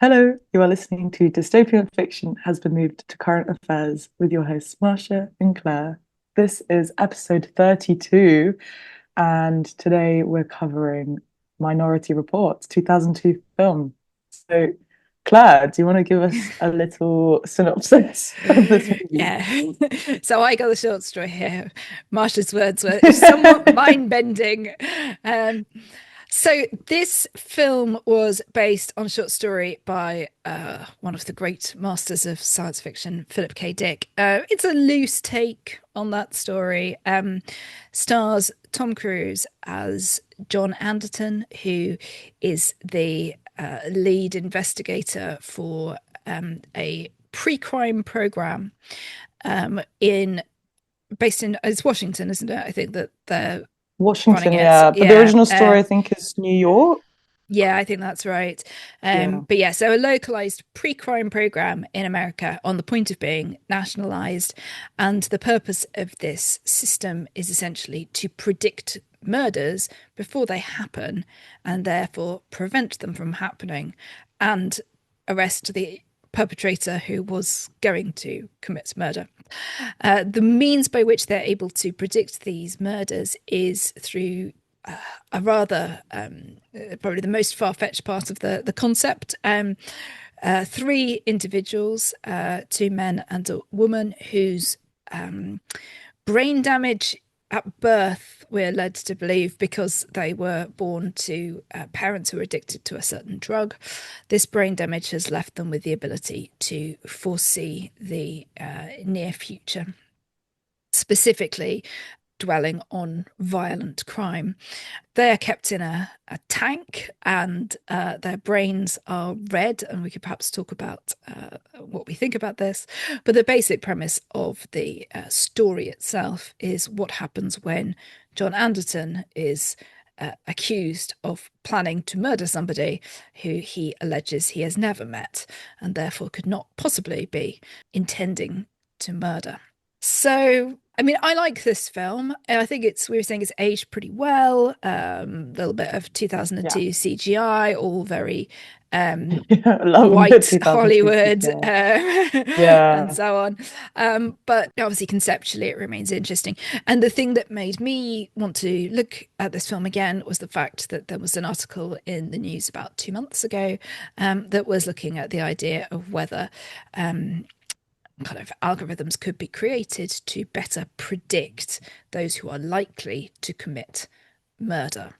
Hello, you are listening to Dystopian Fiction Has Been Moved to Current Affairs with your hosts Marsha and Claire. This is episode 32, and today we're covering Minority Report, 2002 film. So, Claire, do you want to give us a little synopsis of this movie? Yeah. So I got the short story here. Marsha's words were somewhat mind-bending. Um, so this film was based on a short story by one of the great masters of science fiction, Philip K. Dick. It's a loose take on that story. Stars Tom Cruise as John Anderton, who is the lead investigator for a pre-crime program in based in it's Washington, isn't it? I think that they're running Washington, it. yeah, but the Yeah, original story I think is New York. yeah, I think that's right. Yeah. But yeah, so a localized pre-crime program in America on the point of being nationalized, and the purpose of this system is essentially to predict murders before they happen, and therefore prevent them from happening, and arrest the perpetrator who was going to commit murder. The means by which they're able to predict these murders is through a rather probably the most far-fetched part of the concept. Three individuals, two men and a woman, whose brain damage at birth, we're led to believe, because they were born to parents who were addicted to a certain drug. This brain damage has left them with the ability to foresee the near future, specifically dwelling on violent crime. They are kept in a tank, and their brains are red. And we could perhaps talk about what we think about this. But the basic premise of the story itself is what happens when John Anderton is accused of planning to murder somebody who he alleges he has never met and therefore could not possibly be intending to murder. So, I mean, I like this film. And I think we were saying it's aged pretty well. A little bit of Yeah. 2002 CGI, all very Yeah, I love a good white 2002 Hollywood, CGI. and Yeah. so on. But obviously, conceptually, it remains interesting. And the thing that made me want to look at this film again was the fact that there was an article in the news about 2 months ago that was looking at the idea of whether kind of algorithms could be created to better predict those who are likely to commit murder.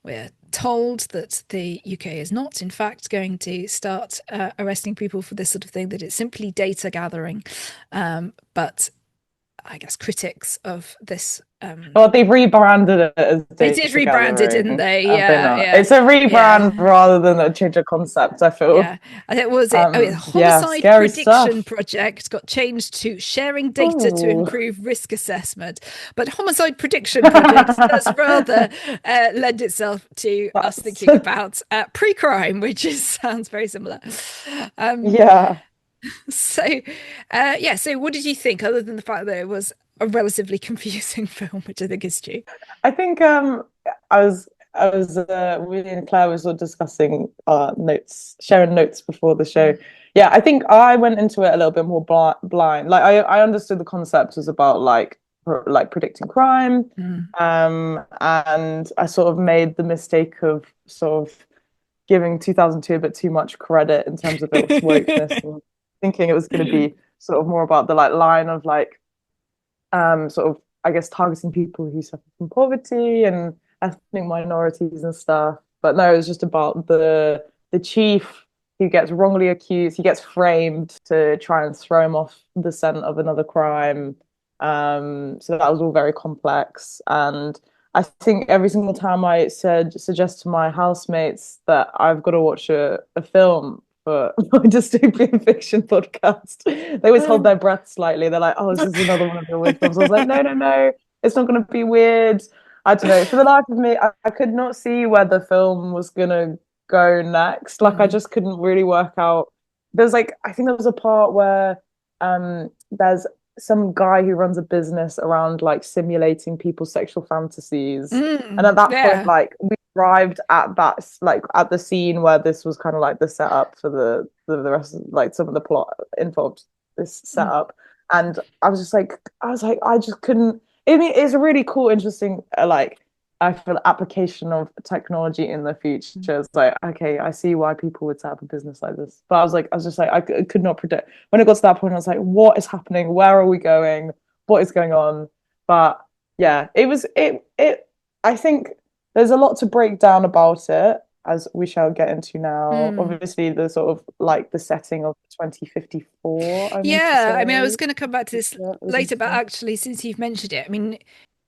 We're told that the UK is not, in fact, going to start arresting people for this sort of thing, that it's simply data gathering. But I guess critics of this, Well, they've rebranded it as they did data rebrand it, didn't gathering, they? have they Yeah, not? yeah, It's a yeah. rebrand rather than a change of concept, I feel. Yeah, I think was it. Oh, Yeah, Homicide scary Prediction stuff. Project got changed to Sharing Data to Oh, Improve Risk Assessment, but Homicide Prediction Project does rather lend itself to us that's thinking about pre-crime, which is sounds very similar. Um, yeah. so, yeah. So, what did you think, other than the fact that it was a relatively confusing film, which I think is true? I think I was me and Claire was all discussing notes, sharing notes before the show. Yeah, I think I went into it a little bit more blind. Like I understood the concept was about like predicting crime, Mm. and I sort of made the mistake of sort of giving 2002 a bit too much credit in terms of its wokeness and thinking it was going to be sort of more about the like line of like sort of I guess targeting people who suffer from poverty and ethnic minorities and stuff. But no, it was just about the chief who gets wrongly accused. He gets framed to try and throw him off the scent of another crime. So that was all very complex. And I think every single time I suggest to my housemates that I've got to watch a film for my dystopian fiction podcast, they always hold their breath slightly. They're like, "Oh, this is another one of your weird films." I was like, "No, no, no, it's not going to be weird." I don't know. For the life of me, I could not see where the film was going to go next. Like, I Mm. just couldn't really work out. There's like, I think there was a part where there's some guy who runs a business around like simulating people's sexual fantasies. And Mm. at that point, Yeah. like we arrived at like at the scene where this was kind of like the setup for the rest of like some of the plot involved this Mm, setup, and I just couldn't. I mean, it's a really cool, interesting like I feel application of technology in the mm, future. It's like, okay, I see why people would set up a business like this. But I was just like, could not predict. When it got to that point, I was like, what is happening? Where are we going? What is going on? But yeah, I think there's a lot to break down about it, as we shall get into now. mm. Obviously, the sort of like the setting of 2054, I want to Yeah, I mean, I was say. going to come back to this Yeah, it was later, but interesting. actually, since you've mentioned it, I mean,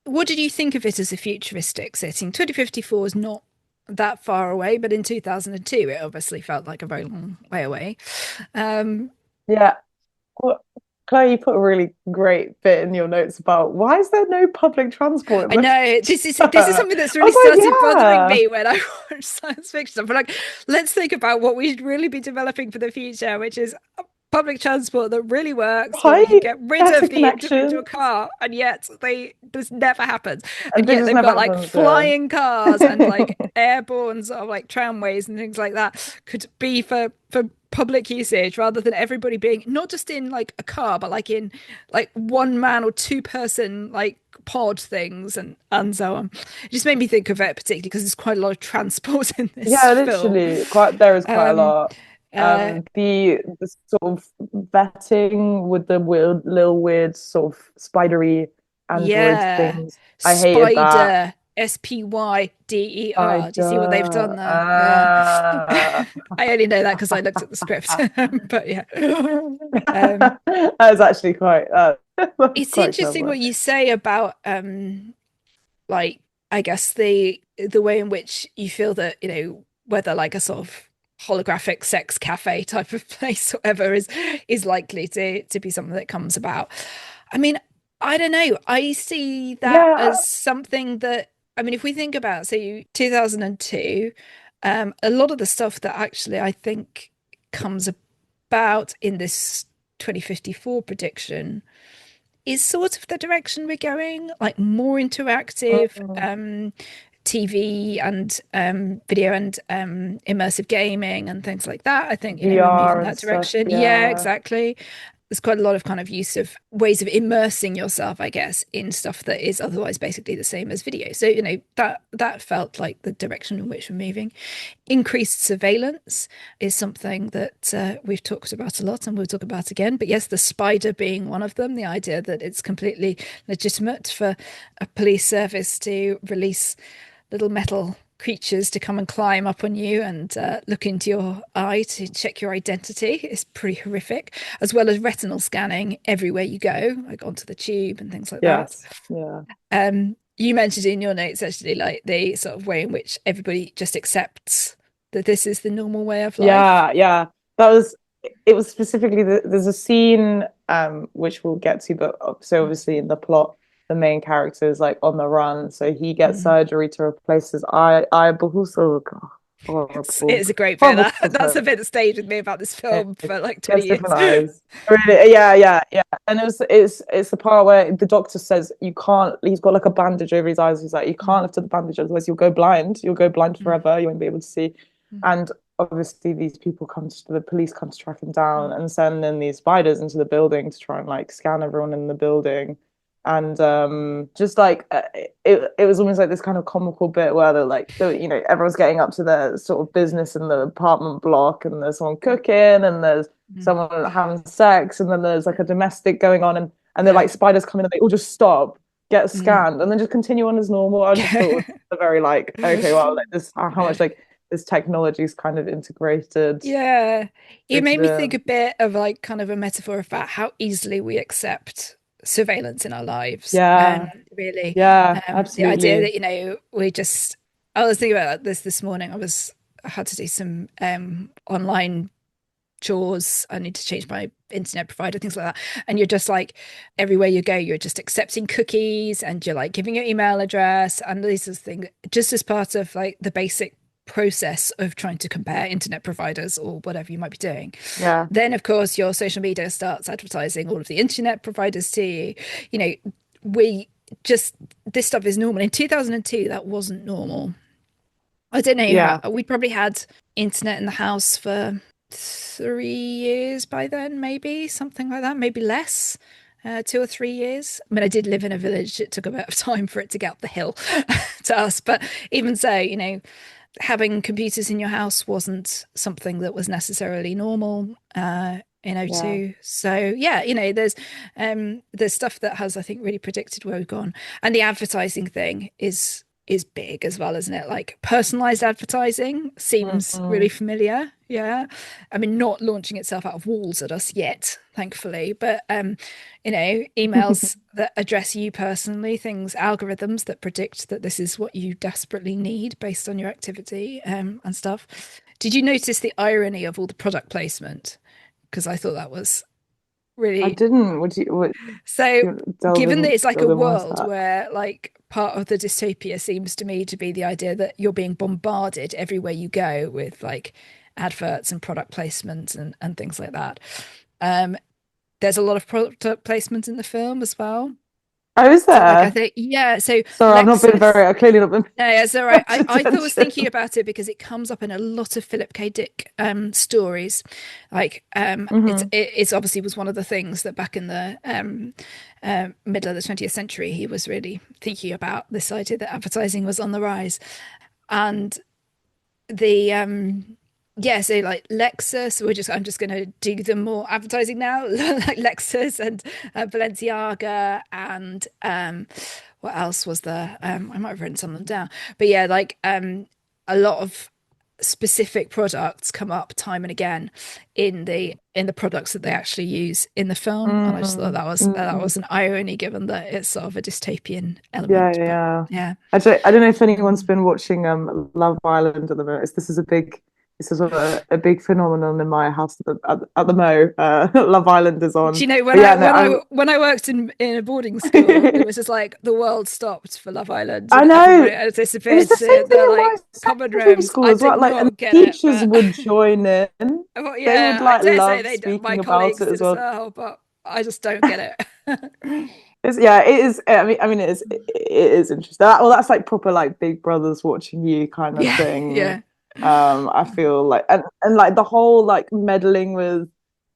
what did you think of it as a futuristic setting? 2054 is not that far away, but in 2002, it obviously felt like a very long way away. Um, Yeah. Well, Claire, you put a really great bit in your notes about why is there no public transport in I the know this is future? something that's I really was like, started bothering yeah, me when I watch science fiction. But like, let's think about what we should really be developing for the future, which is public transport that really works, where we can right? get rid Better of the individual connections. car, and yet this never happens. And And this yet just they've never got like happens, yeah. flying cars and like airborne sort of like tramways and things like that could be for public usage rather than everybody being not just in like a car, but like in like one man or two person like pod things and so on. It just made me think of it particularly because there's quite a lot of transport in this Yeah, film. literally, quite there is quite a Um, lot. uh, The sort of vetting with the weird sort of spidery android yeah, things. I hated that. Spider, Spyder. Do you see what they've Spider. done there? Yeah. Ah. I only know that because I looked at the script, but yeah. Um, That was actually quite that's it's quite interesting clever. what you say about like I guess the way in which you feel that, whether like a sort of holographic sex cafe type of place or whatever is likely to be something that comes about. I mean, I don't know. I see that Yeah. as something that, I mean, if we think about, say, 2002, a lot of the stuff that actually I think comes about in this 2054 prediction is sort of the direction we're going, like more interactive Mm, TV and video and immersive gaming and things like that. I think, we're VR moving and that stuff. direction. Yeah, Yeah. exactly. There's quite a lot of kind of use of ways of immersing yourself, I guess, in stuff that is otherwise basically the same as video. So, that felt like the direction in which we're moving. Increased surveillance is something that we've talked about a lot and we'll talk about again. But yes, the spider being one of them, the idea that it's completely legitimate for a police service to release little metal creatures to come and climb up on you and look into your eye to check your identity is pretty horrific, as well as retinal scanning everywhere you go, like onto the tube and things like that. Yes. Yeah. You mentioned in your notes actually like the sort of way in which everybody just accepts that this is the normal way of life. Yeah, yeah. That was it was specifically there's a scene which we'll get to, but so obviously in the plot the main character is like on the run, so he gets Mm. surgery to replace his eye, but also It horrible, is a great bit. horrible That that's the surgery. bit that stayed with me about this film He for like 20 has different years. eyes. Really, yeah, yeah, yeah. And it's the part where the doctor says you can't. He's got like a bandage over his eyes. He's like, you can't lift the bandage, otherwise you'll go blind. You'll go blind Mm, forever. You won't be able to see. mm, And obviously, the police come to track him down mm, and send in these spiders into the building to try and like scan everyone in the building. And just like it was almost like this kind of comical bit where they're like, everyone's getting up to their sort of business in the apartment block, and there's someone cooking, and there's mm. someone having sex, and then there's like a domestic going on, and they're Yeah. like spiders come in, and they all just stop, get Mm. scanned, and then just continue on as normal. I just thought it was a very like, okay, well, like this, how much like this technology is kind of Yeah, it made integrated me think in. a bit of like kind of a metaphor about how easily we accept surveillance in our lives. Yeah, Really, yeah, the idea absolutely. that we just. I was thinking about this morning. I had to do some online chores. I need to change my internet provider, things like that. And you're just like everywhere you go, you're just accepting cookies and you're like giving your email address and these sorts of things, just as part of like the basic process of trying to compare internet providers or whatever you might be doing. Yeah. Then, of course, your social media starts advertising all of the internet providers to you. You know, we just, this stuff is normal. In 2002, that wasn't normal. I don't know Yeah. how we'd probably had internet in the house for 3 years by then, maybe something like that, maybe less. 2 or 3 years. I mean, I did live in a village. It took a bit of time for it to get up the hill to us, but even so, having computers in your house wasn't something that was necessarily normal in Yeah. O2. So yeah, there's stuff that has, I think, really predicted where we've gone. And the advertising thing is big as well, isn't it? Like personalized advertising seems really Mm-hmm. familiar. Yeah. I mean, not launching itself out of walls at us yet, thankfully, but emails that address you personally, things, algorithms that predict that this is what you desperately need based on your activity, and stuff. Did you notice the irony of all the product placement? Because I thought that was I really didn't. so, You delve given that in, it's like a delve in more into world that? where, like, part of the dystopia seems to me to be the idea that you're being bombarded everywhere you go with like adverts and product placement and things like that. Um, there's a lot of product placement in the film as well. Oh, is So, like, I there? think, yeah, so Sorry, Lexus. I've clearly not been No, yeah, it's all paying right. much I was thinking attention. about it because it comes up in a lot of Philip K. Dick stories. Like, Hmm. it's obviously was one of the things that back in the middle of the 20th century he was really thinking about, this idea that advertising was on the rise. And the yeah, so like Lexus, I'm just going to do them more advertising now, like Lexus and Balenciaga and what else was there? I might have written some of them down, but yeah, like a lot of specific products come up time and again in the products that they actually use in the film, and I just thought Mm, that mm. was an irony given that it's sort of a dystopian Yeah, element, yeah, but yeah. yeah. Actually, I don't know if anyone's been watching Love Island at the moment. This is a big phenomenon in my house at the Mo. Love Island is Do on. you know But yeah, no, when I worked in a boarding school, it was just like the world stopped for Love Island I and know everybody had it was disappeared the to same thing the in my like common secondary rooms. school I as did well. Like, and not get it, teachers but would join in. well, They would yeah, I like dare say love they my speaking about colleagues it did as as well. well, but I just don't get it. Yeah, it is. It is interesting. Well, that's like proper like Big Brothers watching you kind of Yeah, thing. yeah, I feel like, and like the whole like meddling with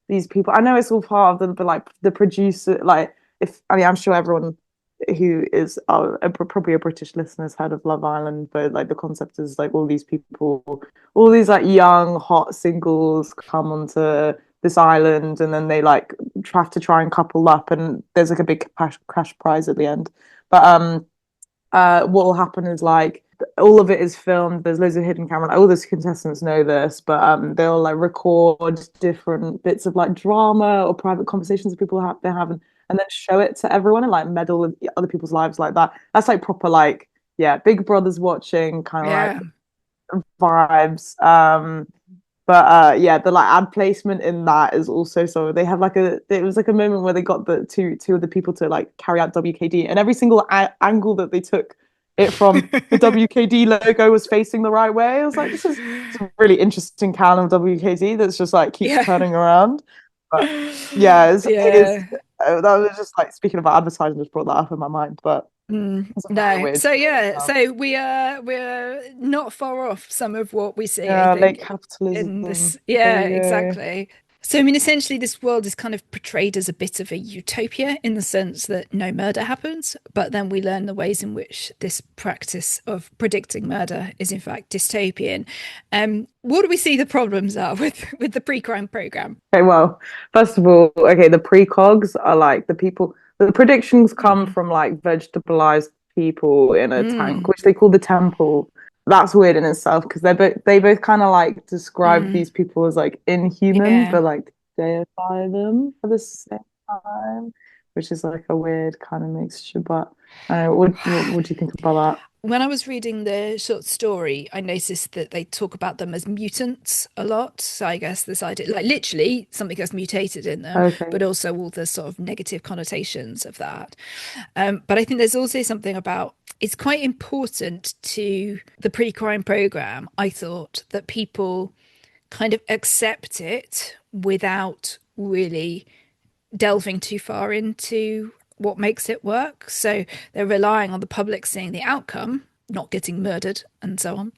these people. I know it's all part of them, but like the producer, like if I mean, I'm sure everyone who is probably a British listener has heard of Love Island, but like the concept is like all these people, all these like young hot singles come onto this island, and then they like have to try and couple up, and there's like a big cash prize at the end. But what will happen is like all of it is filmed. There's loads of hidden camera. Like, all those contestants know this, but they'll like record different bits of like drama or private conversations that people have they're having, and then show it to everyone and like meddle with other people's lives like that. That's like proper like yeah, Big Brother's watching kind of yeah, like vibes. But yeah, the like ad placement in that is also so they have like it was like a moment where they got the two of the people to like carry out WKD, and every single angle that they took it from, the WKD logo was facing the right way. I was like, this is a really interesting can of WKD that's just like keeps yeah, turning around. But yeah, it is. yeah. That was just like speaking about advertising, just brought that up in my mind. But it's a very No. weird So film. yeah, so we're not far off some of what we see, I Yeah, late think, in capitalism. this. There Yeah, we go. exactly. So I mean, essentially this world is kind of portrayed as a bit of a utopia in the sense that no murder happens, but then we learn the ways in which this practice of predicting murder is in fact dystopian. What do we see the problems are with the pre-crime program? Okay, well, first of all, okay, the precogs are like the people, the predictions come Mm, from like vegetabilized people in a tank, mm, which they call the temple. That's weird in itself because they both kind of like describe mm, these people as like inhuman, yeah. but like deify them at the same time, which is like a weird kind of mixture. But what do you think about When I was reading the short story, I noticed that they talk about them as mutants a lot. So I guess this idea, like literally something has mutated in them, that? but Okay. also all the sort of negative connotations of that. But I think there's also something about it's quite important to the pre-crime program. I thought that people kind of accept it without really delving too far into what makes it work. So they're relying on the public seeing the outcome, not getting murdered and so on,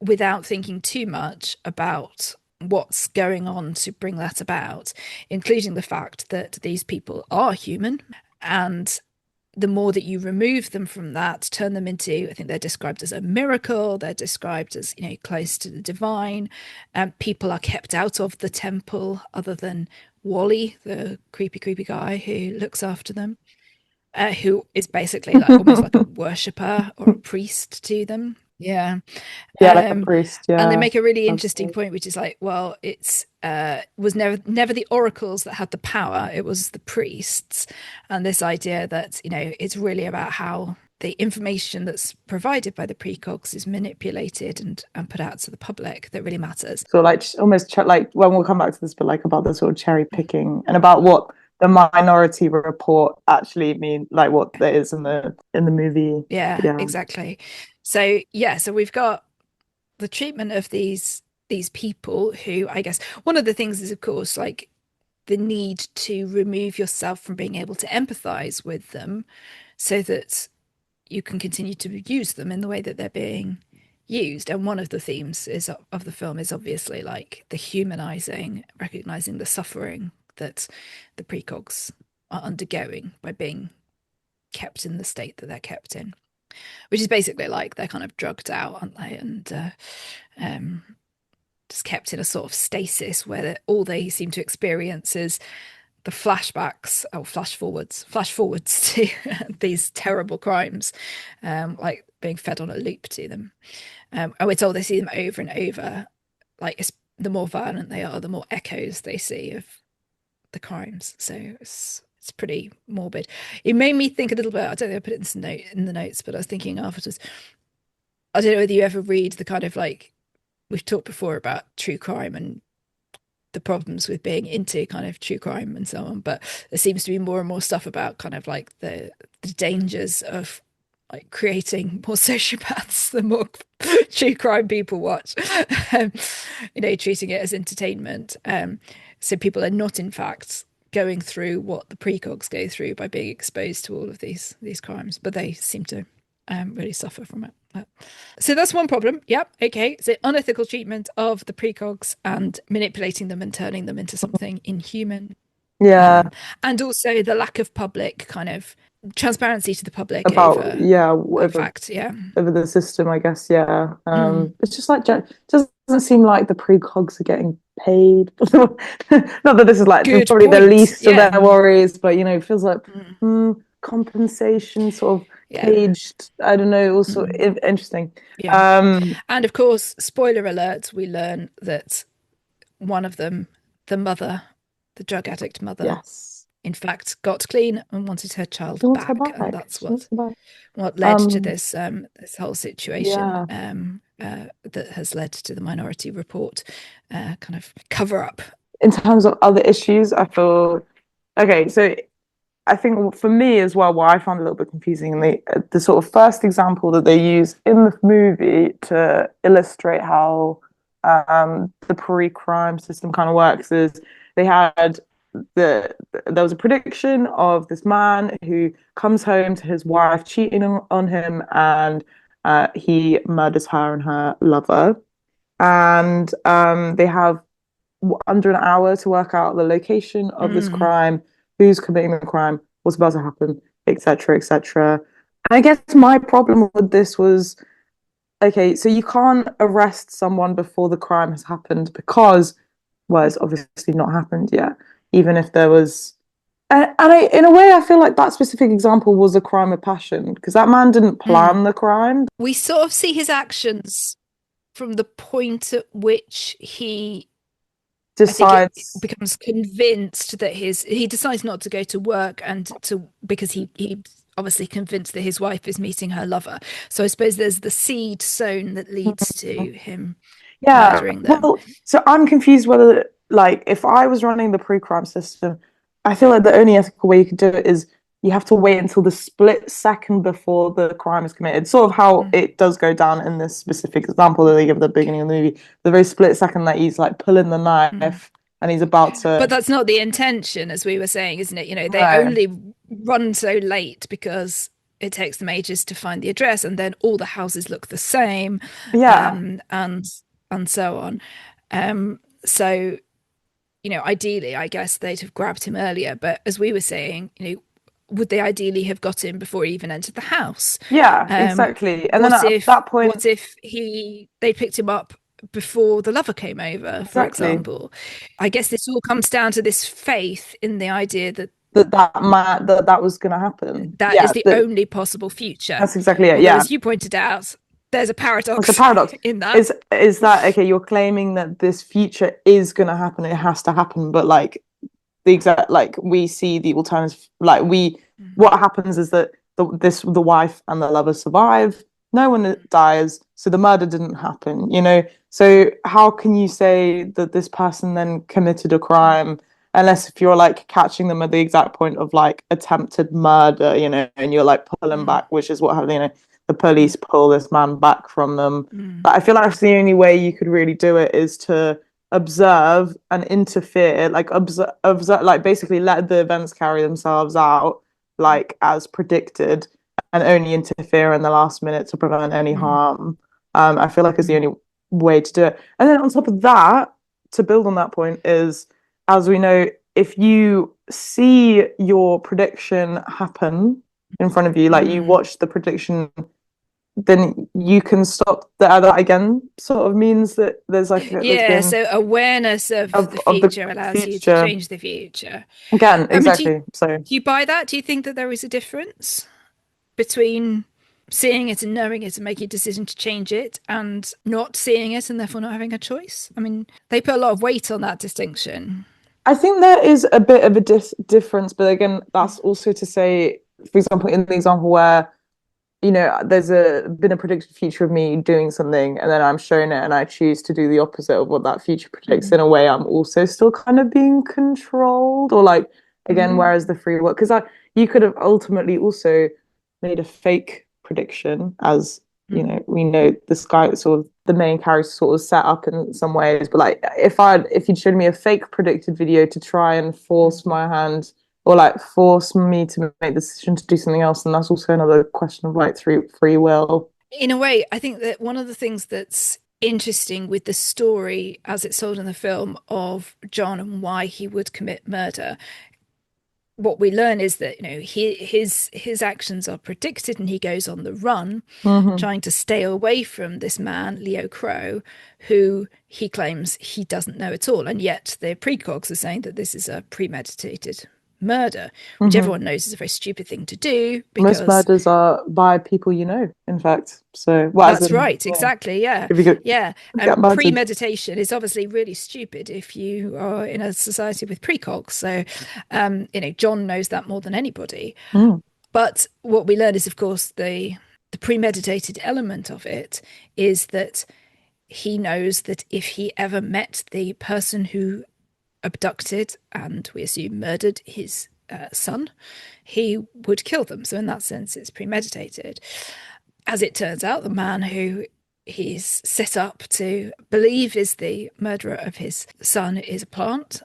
without thinking too much about what's going on to bring that about, including the fact that these people are human. And the more that you remove them from that, turn them into, I think they're described as a miracle, they're described as, close to the divine. People are kept out of the temple other than Wally, the creepy, creepy guy who looks after them, who is basically like almost like a worshipper or a priest to them. Yeah. Yeah, like a Um, priest. and they Yeah. make a really That's interesting point, which is like, well, it's was never the oracles that had the power; it was the priests, and this idea that it's really about how the information that's provided by the precogs is manipulated and put out to the public that really matters. so like almost like when we'll come back to this, but like about the sort of cherry picking and about what the Minority Report actually mean, like what there is in the movie. Yeah, Yeah. exactly. So yeah, so we've got the treatment of these people who, I guess, one of the things is, of course, like the need to remove yourself from being able to empathize with them so that you can continue to use them in the way that they're being used. And one of the themes is of the film is obviously like the humanizing, recognizing the suffering that the precogs are undergoing by being kept in the state that they're kept in, which is basically like they're kind of drugged out, aren't they? And um, just kept in a sort of stasis where all they seem to experience is the flashbacks or flash forwards to these terrible crimes, like being fed on a loop to them. And we're told they see them over and over. Like the more violent they are, the more echoes they see of the crimes. So it's pretty morbid. It made me think a little bit. I don't think I put it in the notes, but I was thinking afterwards. I don't know whether you ever read the kind of like we've talked before about true crime and the problems with being into kind of true crime and so on, but there seems to be more and more stuff about kind of like the dangers of like creating more sociopaths the more true crime people watch. um, treating it as entertainment. So people are not in fact going through what the precogs go through by being exposed to all of these crimes, but they seem to really suffer from it. So that's one problem. Yep. Okay. So unethical treatment of the precogs and manipulating them and turning them into something inhuman. Yeah. And also the lack of public kind of transparency to the public About over yeah, that over fact. Yeah. over the system, I guess. Yeah. Mm. It's just like just doesn't seem like the precogs are getting paid. Not that this is like Good probably the point. least of Yeah. their worries, but it feels like Mm. compensation sort of Yeah. caged. I don't know. Also Mm. interesting. Yeah. Um, And of course, spoiler alert, we learn that one of them, the mother, the drug addict mother, yes. in fact, got clean and wanted her child She wants her back, and back. that's She wants her back. what led to Um, this whole situation yeah. that has led to the Minority Report kind of cover up. In terms of other issues, I feel okay. So I think for me as well, what I found a little bit confusing, the sort of first example that they use in the movie to illustrate how the pre-crime system kind of works is they had there was a prediction of this man who comes home to his wife cheating on him, and he murders her and her lover, and they have under an hour to work out the location of this Mm, crime, who's committing the crime, what's about to happen, etc., etc. And I guess my problem with this was okay, so you can't arrest someone before the crime has happened because, well, it's obviously not happened yet, even if there was. In a way, I feel like that specific example was a crime of passion because that man didn't mm. plan the crime. We sort of see his actions from the point at which I think it Decides, becomes convinced that he decides not to go to work and to because he obviously convinced that his wife is meeting her lover. So I suppose there's the seed sown that leads to him yeah. murdering them. Well, so I'm confused whether, like, if I was running the pre-crime system, I feel like the only ethical way you could do it is you have to wait until the split second before the crime is committed. Sort of how Mm. it does go down in this specific example that they give at the beginning of the movie. The very split second that he's like pulling the Mm. knife and he's about But to. that's not the intention, as we were saying, isn't it? They No. only run so late because it takes them ages to find the address, and then all the houses look the same, Yeah. and so on. So ideally, I guess they'd have grabbed him earlier, but as we were saying, would they ideally have got him before he even entered the house? Yeah, Um, exactly. And then what at if that point, what if they picked him up before the lover came over, for exactly, example? I guess this all comes down to this faith in the idea that that was going to happen. that is Yeah, the only possible future. that's exactly it. Although, Yeah. as you pointed out, there's a What's the paradox paradox? in that. Is that okay? You're claiming that this future is going to happen. It has to happen, but like the exact like we see the alternative. Like what happens is that the wife and the lover survive. No one dies, so the murder didn't happen. So how can you say that this person then committed a crime? Unless if you're like catching them at the exact point of like attempted murder, and you're like pulling Mm, back, which is what happened, the police mm, pull this man back from them. mm, But I feel like that's the only way you could really do it is to observe and interfere, like observe, like basically let the events carry themselves out, like as predicted, and only interfere in the last minute to prevent any mm, harm. I feel like is the mm, only way to do it. And then on top of that, to build on that point, is as we know, if you see your prediction happen in front of you, like you mm. watch the prediction, then you can stop that again sort of means that there's Yeah, been so awareness of the of the future allows you to future change the future. again, I mean, do exactly. So you buy that? Do you think that there is a difference between seeing it and knowing it and making a decision to change it and not seeing it and therefore not having a choice? I mean, they put a lot of weight on that distinction. I think there is a bit of a difference, but again, that's also to say, for example, in the example where there's been a predicted future of me doing something, and then I'm shown it, and I choose to do the opposite of what that future predicts. Mm, In a way, I'm also still kind of being controlled, or like again, mm, whereas the free will, because you could have ultimately also made a fake prediction, as mm, we know this guy sort of the main character sort of set up in some ways, but like if you'd showed me a fake predicted video to try and force mm. my hand or like force me to make the decision to do something else, and that's also another question of like free will. In a way, I think that one of the things that's interesting with the story as it's told in the film of John and why he would commit murder, what we learn is that his actions are predicted and he goes on the run Mm-hmm. trying to stay away from this man Leo Crow, who he claims he doesn't know at all, and yet the precogs are saying that this is a premeditated murder, which Mm-hmm. everyone knows is a very stupid thing to do Most because murders are by people in fact. So, well, as that's in, right, exactly, yeah, if you yeah. get And murdered. premeditation is obviously really stupid if you are in a society with precogs. So John knows that more than anybody. Mm. But what we learn is, of course, the premeditated element of it is that he knows that if he ever met the person who abducted and we assume murdered his son, he would kill them. So in that sense, it's premeditated. As it turns out, the man who he's set up to believe is the murderer of his son is a plant,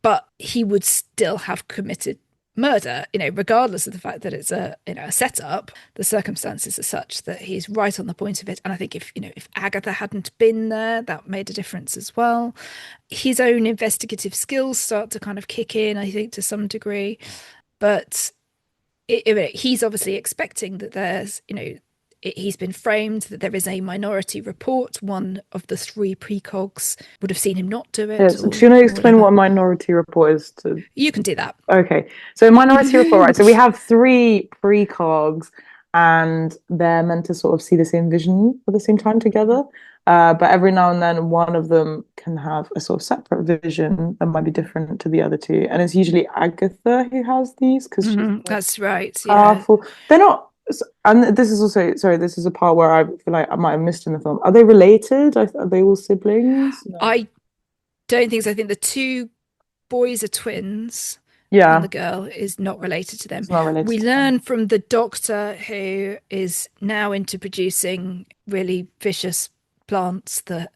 but he would still have committed murder, regardless of the fact that it's a setup. The circumstances are such that he's right on the point of it. And I think if Agatha hadn't been there, that made a difference as well. His own investigative skills start to kind of kick in, I think, to some degree. But he's obviously expecting that he's been framed, that there is a minority report. One of the three precogs would have seen him not do it, Yes. Do you want to or explain what whatever. a minority report is to You can do that. Okay, so Minority Report, right? So we have three precogs, and they're meant to sort of see the same vision at the same time together. But every now and then, one of them can have a sort of separate vision that might be different to the other two, and it's usually Agatha who has these because she's the most That's right. Yeah. powerful. They're not, and this is also sorry. This is a part where I feel like I might have missed in the film. Are they related? Are they all siblings? No. I don't think so. I think the two boys are twins and the Yeah, girl is not related to them. it's not related We to them. learn from the doctor, who is now into producing really vicious plants that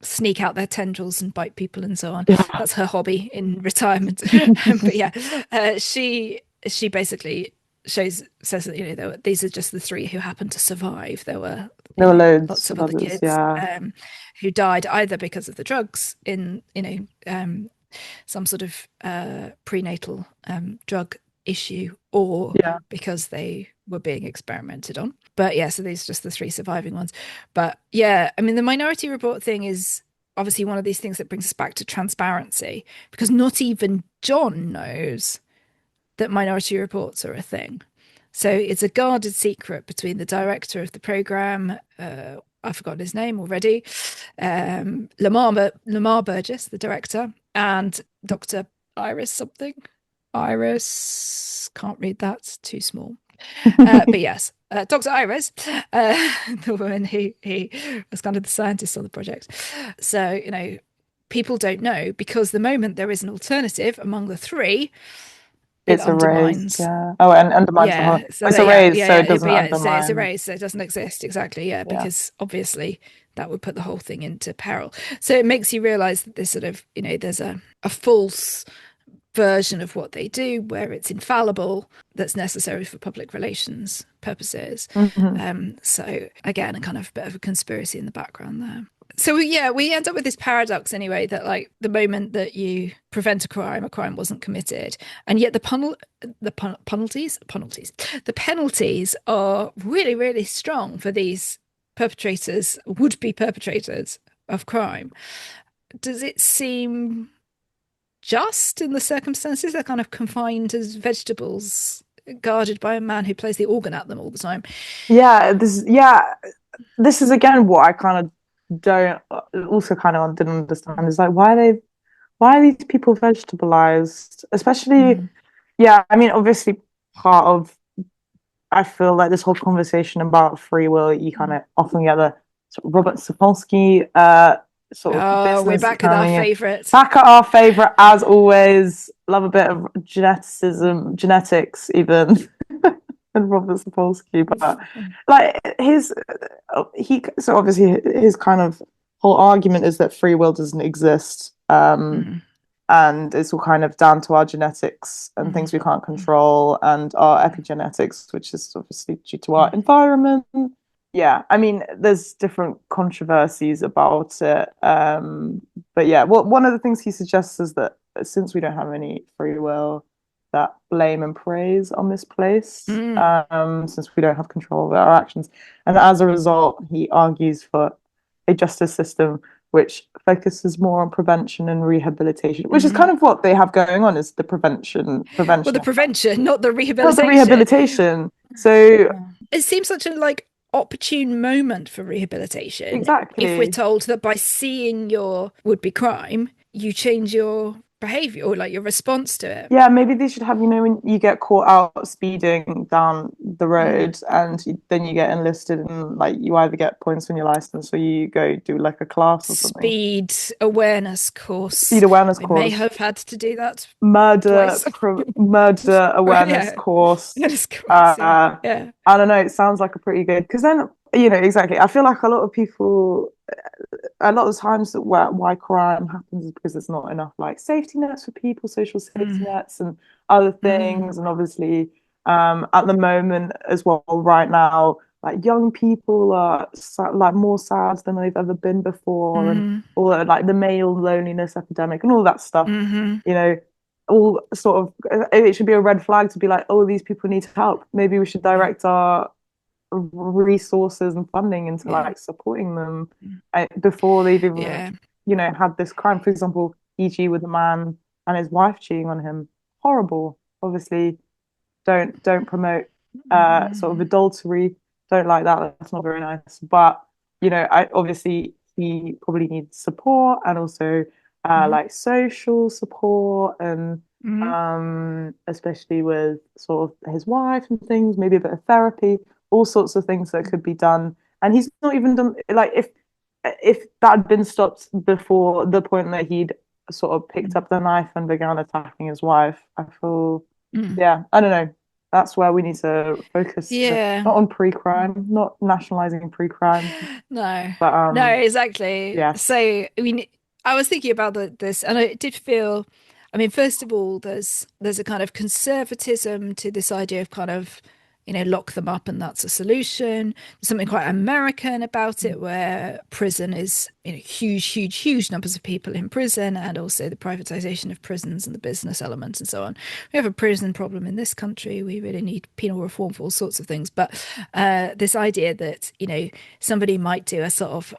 sneak out their tendrils and bite people and so on. Yeah. That's her hobby in retirement. But yeah, she basically says that these are just the three who happened to survive. There were There were lots loads of of other others, kids yeah. who died either because of the drugs in some sort of prenatal drug issue, or Yeah. because they were being experimented on. But yeah, so these are just the three surviving ones. But yeah, I mean, the Minority Report thing is obviously one of these things that brings us back to transparency, because not even John knows that Minority Reports are a thing. So it's a guarded secret between the director of the program, I've forgotten his name already, Lamar Burgess, the director, and Dr. Iris something. Iris, can't read that, it's too small. But yes, Dr. Iris, the woman who was kind of the scientist on the project. So, people don't know, because the moment there is an alternative among the three, it It's erased, undermines. yeah. Oh, and undermines the whole. Yeah. So It's that, yeah, erased, yeah, so it yeah. doesn't But yeah, so it's undermine. erased. So it doesn't exist. Exactly. Yeah. Yeah. Because obviously that would put the whole thing into peril. So it makes you realize that there's sort of, there's a false version of what they do where it's infallible, that's necessary for public relations purposes. Hmm. So again, a kind of bit of a conspiracy in the background there. So yeah, we end up with this paradox anyway, that like the moment that you prevent a crime wasn't committed, and yet the penalties are really, really strong for these perpetrators, would-be perpetrators of crime. Does it seem just in the circumstances? They're kind of confined as vegetables, guarded by a man who plays the organ at them all the time. This is again what I kind of don't also kind of didn't understand is like why are these people vegetabilized? Especially, Mm, yeah, I mean, obviously part of I feel like this whole conversation about free will, you kind mm. of often get the sort of Robert Sapolsky sort of Oh, we're business back with our coming in. favourite. Back at our favorite, as always. Love a bit of geneticism, genetics, even, and Robert Sapolsky. But like so obviously his kind of whole argument is that free will doesn't exist. Mm, And it's all kind of down to our genetics and mm, things we can't mm, control, and our epigenetics, which is obviously due to our mm, environment. Yeah, I mean, there's different controversies about it. But yeah, one of the things he suggests is that since we don't have any free will, that blame and praise are misplaced, mm. since we don't have control of our actions. And as a result, he argues for a justice system which focuses more on prevention and rehabilitation, which is kind Mm. of what they have going on, is the prevention, Well, the prevention, prevention, not the not the rehabilitation. rehabilitation. So It seems such a like opportune moment for rehabilitation if we're exactly. told that by seeing your would-be crime, you change your behavior or like your response to it. Yeah, maybe they should have, when you get caught out speeding down the Mm. road and then you get enlisted, and like you either get points on your license or you go do like a class or something. Speed awareness Speed course. awareness I may course, have had to do that murder twice. murder awareness Yeah. course. Awareness course. Yeah. Uh, Yeah. I don't know. It sounds like a pretty good, because then exactly. I feel like a lot of people, a lot of times why crime happens is because there's not enough like safety nets for people, social safety Mm. nets and other Mm. things. And obviously, at the moment as well, right now, like young people are like more sad than they've ever been before, and Mm. all like the male loneliness epidemic and all that stuff. Mm-hmm. You know, all sort of, it should be a red flag to be like, oh, these people need help. Maybe we should Yeah. direct our resources and funding into Yeah. like supporting them before they've even Yeah. had this crime. For example, e.g. with a man and his wife cheating on him, horrible. Obviously don't promote sort of Mm. adultery, don't like that, that's not very nice. But I obviously he probably needs support, and also Mm. like social support, and Mm. especially with sort of his wife and things, maybe a bit of therapy, all sorts of things that could be done. And he's not even done, like, if that had been stopped before the point that he'd sort of picked Mm. up the knife and began attacking his wife, I feel, Mm. yeah, I don't know. That's where we need to focus, Yeah. not on pre-crime, not nationalizing pre-crime, No. but No, exactly. yeah. So, I mean, I was thinking about this, and it did feel. I mean, first of all, there's a kind of conservatism to this idea of kind of, lock them up and that's a solution. There's something quite American about it, where prison is, huge, huge, huge numbers of people in prison, and also the privatization of prisons and the business element and so on. We have a prison problem in this country. We really need penal reform for all sorts of things. But this idea that, somebody might do a sort of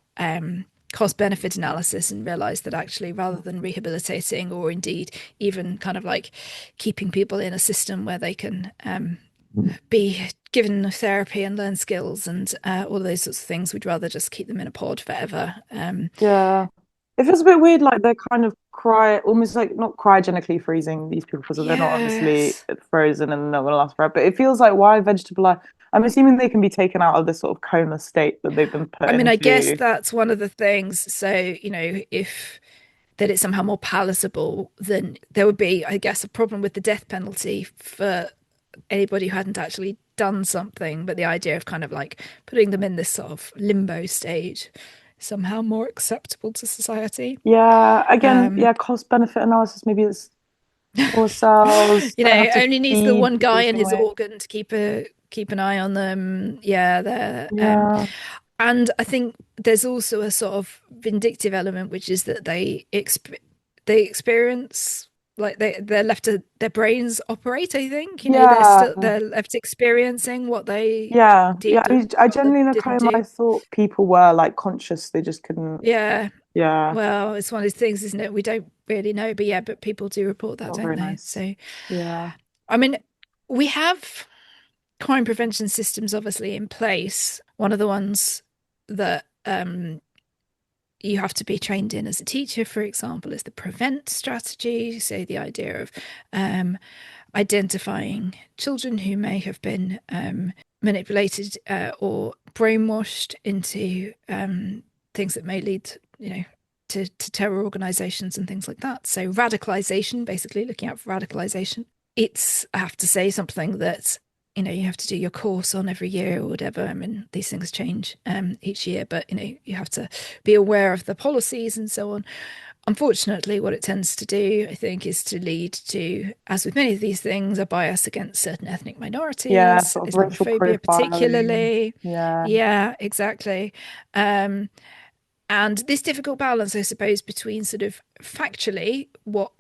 cost benefit analysis and realize that actually, rather than rehabilitating or indeed even kind of like keeping people in a system where they can be given therapy and learn skills and all of those sorts of things, we'd rather just keep them in a pod forever. Yeah. It feels a bit weird, like they're kind of almost like not cryogenically freezing these people because they're not obviously Yes. frozen and not going to last forever. But it feels like why vegetable oil? I'm assuming they can be taken out of this sort of coma state that they've been put I mean, I guess into. that's one of the things. So, if that it's somehow more palatable, then there would be, I guess, a problem with the death penalty for anybody who hadn't actually done something. But the idea of kind of like putting them in this sort of limbo stage somehow more acceptable to society. Yeah, again, Um, yeah, cost benefit analysis. Maybe it's more cells, don't have to only needs the feed one people guy the and same his way. organ to keep an eye on them. Yeah, they're Yeah, and I think there's also a sort of vindictive element, which is that they experience like they're left to their brains operate. I think yeah, they're left experiencing what they yeah. did or I rather genuinely in a didn't coma, do. I thought people were like conscious. They just couldn't. Yeah, Yeah, well, it's one of those things, isn't it? We don't really know, but yeah, but people do report that, not don't very they? nice. So, Yeah, I mean, we have crime prevention systems obviously in place. One of the ones that you have to be trained in as a teacher, for example, is the prevent strategy. So the idea of identifying children who may have been manipulated or brainwashed into things that may lead, to terror organizations and things like that. So radicalization, basically looking out for radicalization. It's, I have to say, something that you have to do your course on every year or whatever. I mean, these things change each year, but you have to be aware of the policies and so on. Unfortunately, what it tends to do, I think, is to lead to, as with many of these things, a bias against certain ethnic yeah, minorities, sort of racial Islamophobia, profiling. particularly. Yeah, Yeah, exactly. Um, and this difficult balance, I suppose, between sort of factually what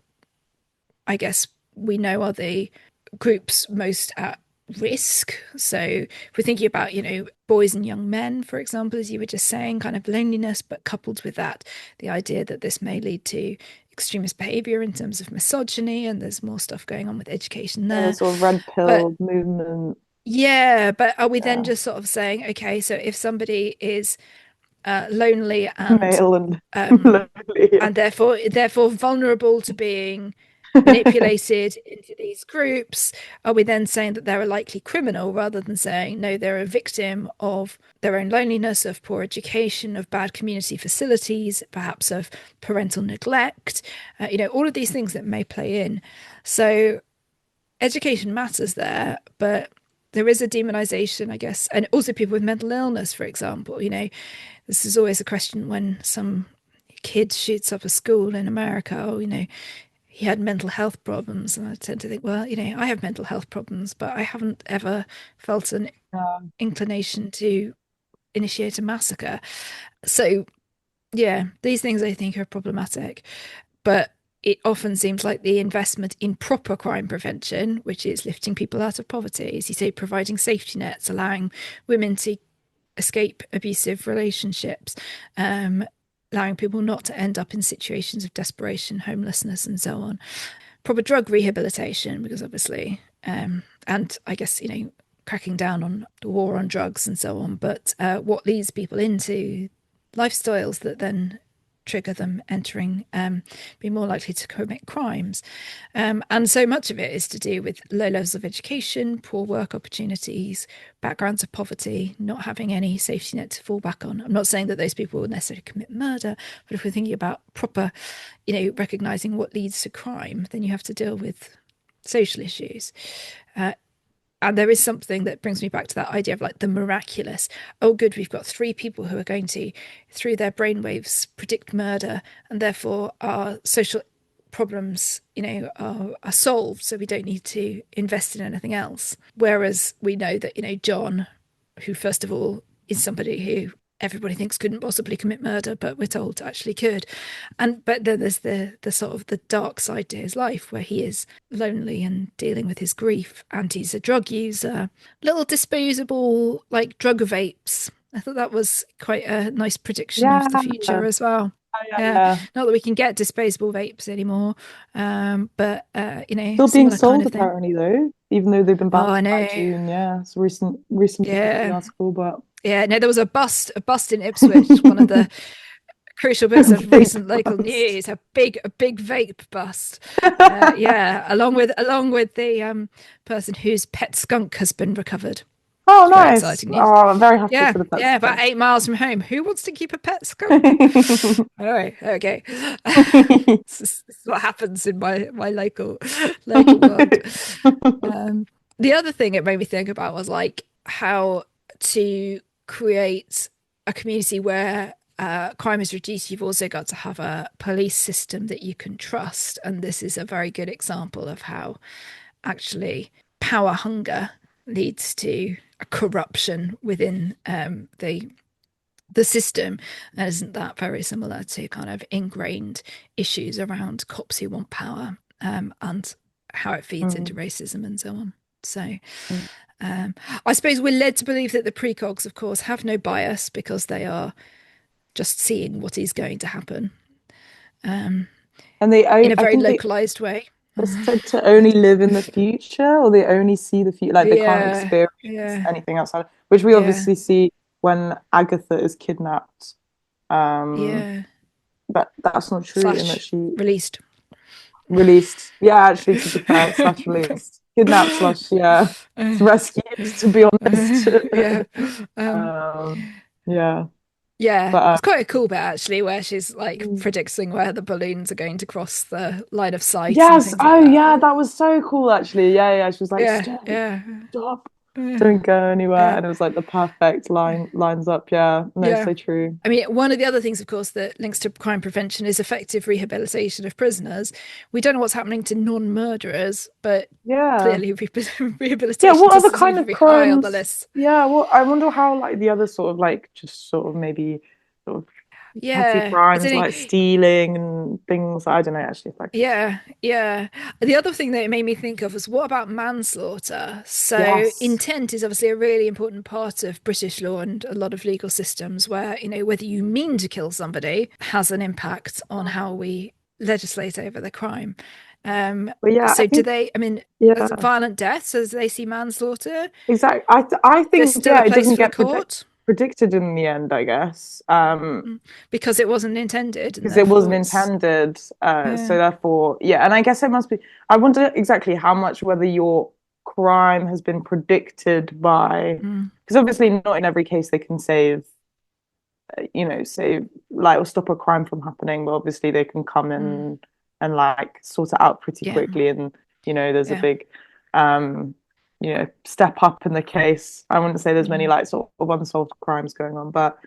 I guess we know are the groups most at risk. So if we're thinking about, boys and young men, for example, as you were just saying, kind of loneliness, but coupled with that, the idea that this may lead to extremist behavior in terms of misogyny, and there's more stuff going on with education yeah, the there. sort of red But pill movement. yeah, but are we then Yeah, just sort of saying, okay, so if somebody is lonely male and um, lonely. Yeah. and therefore vulnerable to being manipulated into these groups, are we then saying that they're a likely criminal rather than saying no, they're a victim of their own loneliness, of poor education, of bad community facilities, perhaps of parental neglect, all of these things that may play in. So education matters there, but there is a demonization, I guess, and also people with mental illness, for example. This is always a question when some kid shoots up a school in America. Oh, he had mental health problems, and I tend to think, well, I have mental health problems, but I haven't ever felt an inclination to initiate a massacre. So, yeah, these things I think are problematic, but it often seems like the investment in proper crime prevention, which is lifting people out of poverty, as you say, providing safety nets, allowing women to escape abusive relationships, allowing people not to end up in situations of desperation, homelessness, and so on. Proper drug rehabilitation, because obviously, and I guess, cracking down on the war on drugs and so on, but what leads people into lifestyles that then trigger them entering, be more likely to commit crimes. And so much of it is to do with low levels of education, poor work opportunities, backgrounds of poverty, not having any safety net to fall back on. I'm not saying that those people will necessarily commit murder, but if we're thinking about proper, recognizing what leads to crime, then you have to deal with social issues. And there is something that brings me back to that idea of like the miraculous. Oh, good, we've got three people who are going to, through their brainwaves, predict murder, and therefore our social problems, are solved, so we don't need to invest in anything else. Whereas we know that, John, who first of all is somebody who everybody thinks couldn't possibly commit murder, but we're told actually could. But then there's the sort of the dark side to his life where he is lonely and dealing with his grief, and he's a drug user. Little disposable like drug vapes. I thought that was quite a nice prediction Yeah. of the future as well. Yeah, Yeah, yeah. not that we can get disposable vapes anymore, but Still being similar kind sold of thing. apparently though, even though they've been Oh, banned I by know. June. Yeah, it's a recent BBC Yeah, article, but yeah. No, there was a bust in Ipswich, one of the crucial bits of vape recent local bust. news. A big vape bust. Yeah, along with the person whose pet skunk has been recovered. Oh, It's very nice. exciting news. Oh, I'm very happy Yeah, for the pet yeah, about skunk. 8 miles from home. Who wants to keep a pet skunk? All right, okay. This is what happens in my local world. Um, the other thing it made me think about was like how to create a community where crime is reduced. You've also got to have a police system that you can trust, and this is a very good example of how actually power hunger leads to a corruption within the system. And isn't that very similar to kind of ingrained issues around cops who want power, and how it feeds into Mm, racism and so on? So mm. um, I suppose we're led to believe that the precogs, of course, have no bias because they are just seeing what is going to happen, um, And in a I very think localized way. they're said to only live in the future, or they only see the future, like they can't Yeah, experience yeah, anything outside, which we yeah, obviously see when Agatha is kidnapped. Um, yeah. but that's not true in that Slash she released. released. Yeah, actually, to be fair, slash released, kidnapped slash yeah, rescued. To be honest, Yeah. Um, um, yeah, yeah. but It's quite a cool bit actually where she's like mm. predicting where the balloons are going to cross the line of sight and Yes, things like oh that. yeah, that was so cool actually. Yeah, yeah, she was like, Yeah, stop, yeah. stop, Yeah. don't go anywhere, Yeah. and it was like the perfect lines up. Yeah, no, Yeah. so true. I mean, one of the other things, of course, that links to crime prevention is effective rehabilitation of prisoners. We don't know what's happening to non-murderers, but Yeah, clearly yeah. rehabilitation What other doesn't seem kind to of be high on the crimes? list. Yeah, well, I wonder how like the other sort of like just sort of maybe sort of petty Yeah, I crimes don't know. like stealing and things. I don't know actually if I could. Yeah, yeah. The other thing that it made me think of was what about manslaughter? So Yes. intent is obviously a really important part of British law and a lot of legal systems where, whether you mean to kill somebody has an impact on how we legislate over the crime. But yeah, I So do think they, I mean, as yeah, violent deaths, as they see manslaughter, exactly. I there's think still a yeah, it place doesn't for the get court. predicted in the end, I guess. Because it wasn't intended and Because it wasn't therefore it's, intended. So yeah. therefore, yeah, and I guess it must be. I wonder exactly how much whether your crime has been predicted by, Mm, because obviously not in every case they can save, save like or stop a crime from happening, but obviously they can come mm, in and like sort it out pretty yeah, quickly, and there's a yeah. big, um, step up in the case. I wouldn't say there's many Mm, like sort of unsolved crimes going on, but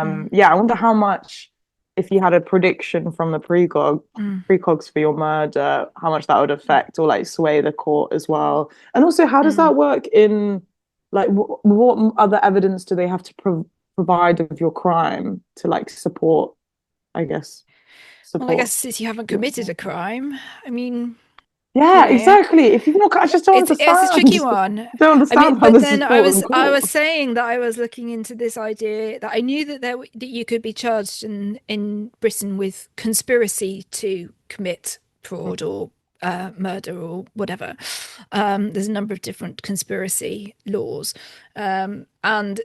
mm, yeah, I wonder how much if you had a prediction from the mm, precogs for your murder, how much that would affect or like sway the court as well. And also, how does mm. that work in like what other evidence do they have to provide of your crime to like support, I guess, Well, I support guess since you haven't your committed crime? a crime, I mean, you Yeah, know, exactly. If you've not, I just don't it's a tricky understand. one. I don't I mean, understand how but this is then I brought in was I court. was saying that I was looking into this idea that I knew that that you could be charged in Britain with conspiracy to commit fraud or murder or whatever. There's a number of different conspiracy laws, and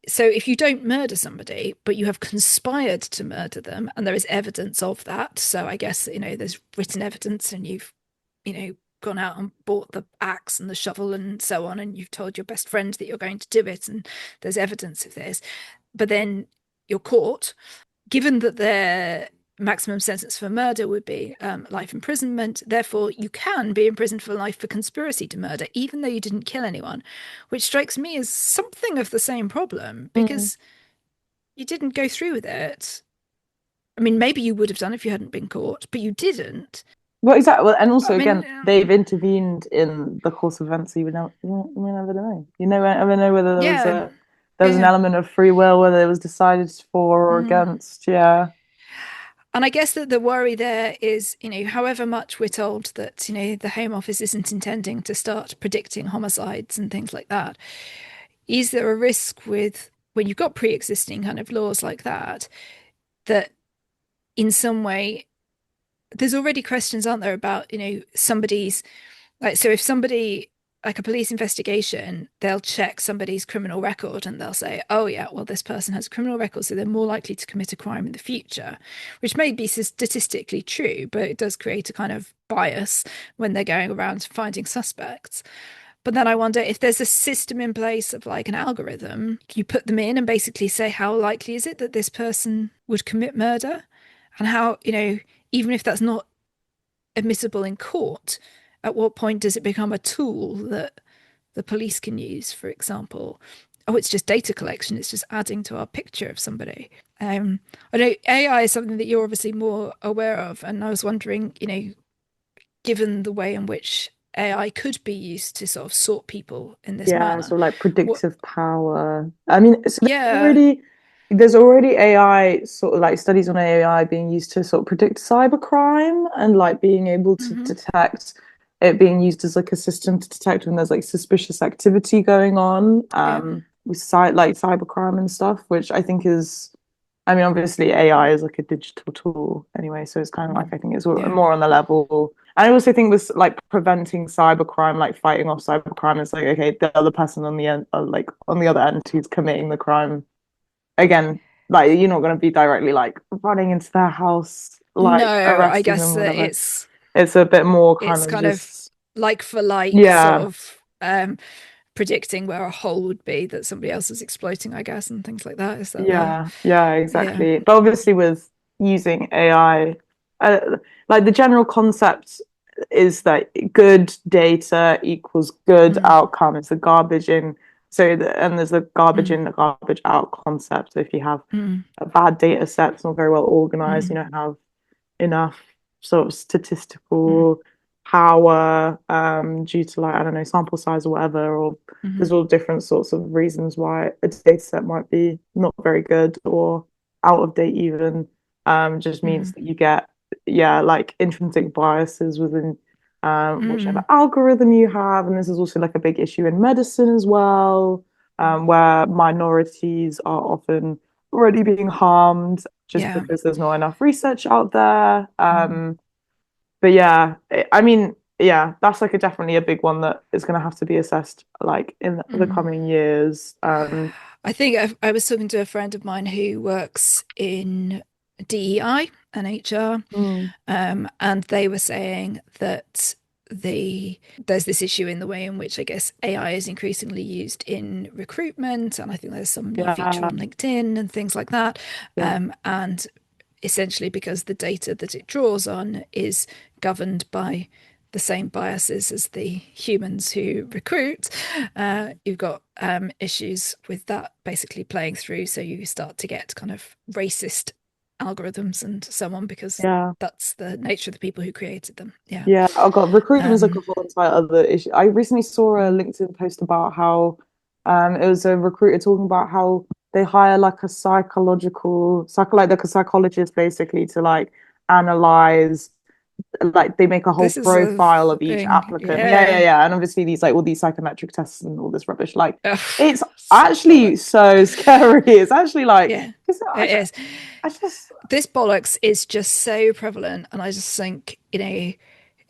so if you don't murder somebody, but you have conspired to murder them, and there is evidence of that, so I guess there's written evidence, and you've gone out and bought the axe and the shovel and so on, and you've told your best friend that you're going to do it, and there's evidence of this, but then you're caught, given that their maximum sentence for murder would be life imprisonment. Therefore, you can be imprisoned for life for conspiracy to murder, even though you didn't kill anyone, which strikes me as something of the same problem Mm. because you didn't go through with it. I mean, maybe you would have done if you hadn't been caught, but you didn't. Well, exactly. Well, and I also mean, again, they've intervened in the course of events, so you never know. You never know whether yeah, there was an yeah. element of free will, whether it was decided for or Mm. against. Yeah, And I guess that the worry there is, however much we're told that, the Home Office isn't intending to start predicting homicides and things like that, is there a risk with when you've got pre-existing kind of laws like that, that in some way there's already questions, aren't there, about, somebody's like, so if somebody, like a police investigation, they'll check somebody's criminal record and they'll say, oh, yeah, well, this person has a criminal record, so they're more likely to commit a crime in the future, which may be statistically true, but it does create a kind of bias when they're going around finding suspects. But then I wonder if there's a system in place of like an algorithm, you put them in and basically say, how likely is it that this person would commit murder? And how, even if that's not admissible in court, at what point does it become a tool that the police can use, for example? Oh, it's just data collection. It's just adding to our picture of somebody. I know AI is something that you're obviously more aware of, and I was wondering, given the way in which AI could be used to sort of sort people in this yeah. manner, So like what? predictive power. I mean, so Yeah. there's already AI sort of like studies on AI being used to sort of predict cybercrime and like being able to Hmm. detect it being used as like a system to detect when there's like suspicious activity going on Yeah. with like cybercrime and stuff, which I think is, I mean, obviously AI is like a digital tool anyway, so it's kind of like Mm. I think it's Yeah. more on the level. And I also think with like preventing cybercrime, like fighting off cybercrime, it's like okay, the other person on the end, like on the other end who's committing the crime, again, like you're not going to be directly like running into their house, like No, I arresting guess them, that whatever. It's a bit more kind it's of kind of just, like for like sort yeah, of predicting where a hole would be that somebody else is exploiting, I guess, and things like that. Is that the yeah, yeah. exactly. But obviously, with using AI, like the general concept is that good data equals good Mm, outcome. It's a garbage in, and there's a garbage mm, in, a garbage out concept. So if you have mm, a bad data set, it's not very well organized, you mm, don't have enough sort of mm, statistical power due to like I don't know sample size or whatever, or mm, there's all different sorts of reasons why a data set might be not very good or out of date even. Just means mm, that you get like intrinsic biases within whichever mm, algorithm you have, and this is also like a big issue in medicine as well, where minorities are often already being harmed just yeah. because there's not enough research out there. Mm, But yeah, I mean, yeah, that's like a definitely a big one that is going to have to be assessed like in the mm. coming years. I think I was talking to a friend of mine who works in DEI and HR, Mm, and they were saying that there's this issue in the way in which I guess AI is increasingly used in recruitment, and I think there's some new feature yeah, on LinkedIn and things like that. yeah, And essentially because the data that it draws on is governed by the same biases as the humans who recruit, you've got issues with that basically playing through. So you start to get kind of racist algorithms and so on because yeah. that's the nature of the people who created them. Yeah. Yeah, oh God, recruitment is like a Um, whole entire other issue. I recently saw a LinkedIn post about how it was a recruiter talking about how they hire like a like a psychologist basically to like analyze, like they make a whole this is a profile of each thing. applicant. Yeah. Yeah. And obviously these like all these psychometric tests and all this rubbish. Like Ugh, it's such actually bollocks. so scary. It's actually like, Yeah, 'cause it is. I just This bollocks is just so prevalent, and I just think,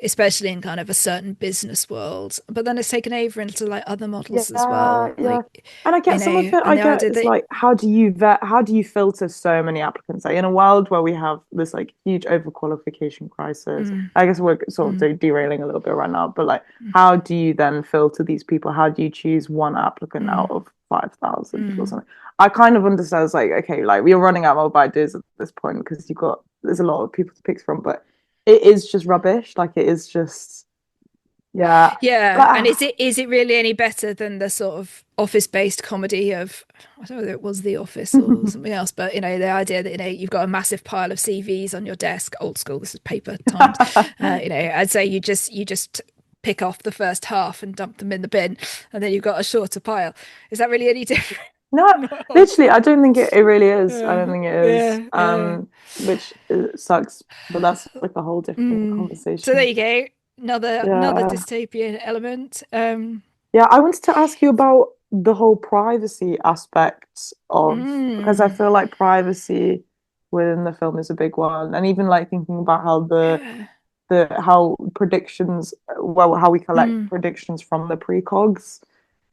especially in kind of a certain business world, but then it's taken over into like other models as well, Yeah. And I get some of it, I and the get idea it's that like, how do you how do you filter so many applicants? Like in a world where we have this like huge overqualification crisis, mm, I guess we're sort of mm, derailing a little bit right now, but like, mm, how do you then filter these people? How do you choose one applicant out mm, of 5,000 or mm, something? I kind of understand it's like, okay, like we're running out of ideas at this point because there's a lot of people to pick from, but it is just rubbish. Like it is just Yeah. Yeah, and But is it really any better than the sort of office-based comedy of, I don't know whether it was The Office or something else, but the idea that you've got a massive pile of CVs on your desk, old school, this is paper times. I'd say you just pick off the first half and dump them in the bin, and then you've got a shorter pile. Is that really any different? no, No. literally, I don't think it really is. I don't think it is. Yeah, yeah. Which sucks, but that's like a whole different So there conversation. you go. Another Yeah. dystopian element. Yeah, I wanted to ask you about the whole privacy aspect of, because I Mm, feel like privacy within the film is a big one. And even like thinking about how yeah. how predictions, well, how we collect Mm, predictions from the precogs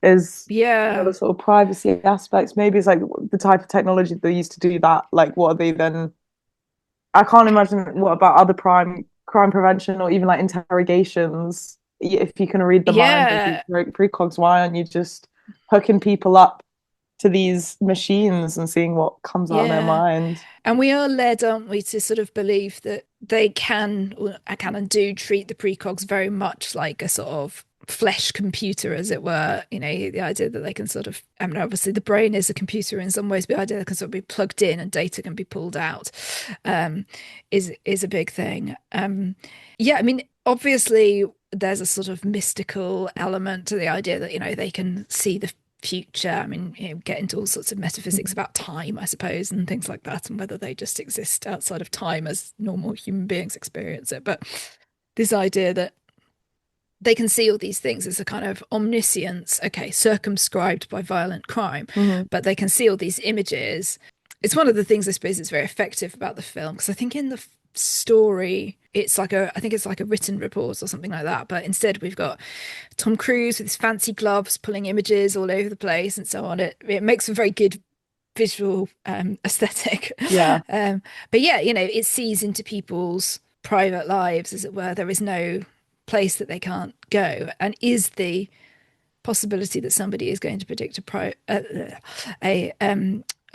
is yeah. another sort of privacy aspects. Maybe it's like the type of technology they used to do that. Like, what are they then? I can't imagine what about other crime prevention or even like interrogations. If you can read the minds of these Yeah. precogs, why aren't you just hooking people up to these machines and seeing what comes out of their Yeah. mind? And we are led, aren't we, to sort of believe that they can, or can and do treat the precogs very much like a sort of flesh computer, as it were. The idea that they can sort of, I mean, obviously the brain is a computer in some ways, but the idea that it can sort of be plugged in and data can be pulled out, um, is a big thing. Yeah, I mean, obviously there's a sort of mystical element to the idea that, they can see the future. I mean, get into all sorts of metaphysics about time, I suppose, and things like that, and whether they just exist outside of time as normal human beings experience it. But this idea that they can see all these things as a kind of omniscience, okay, circumscribed by violent crime, Hmm. but they can see all these images. It's one of the things I suppose that's very effective about the film, because I think in the story I think it's like a written report or something like that, but instead we've got Tom Cruise with his fancy gloves pulling images all over the place and so on. It makes a very good visual aesthetic. Yeah. um, but yeah, it sees into people's private lives, as it were. There is no place that they can't go. And is the possibility that somebody is going to predict a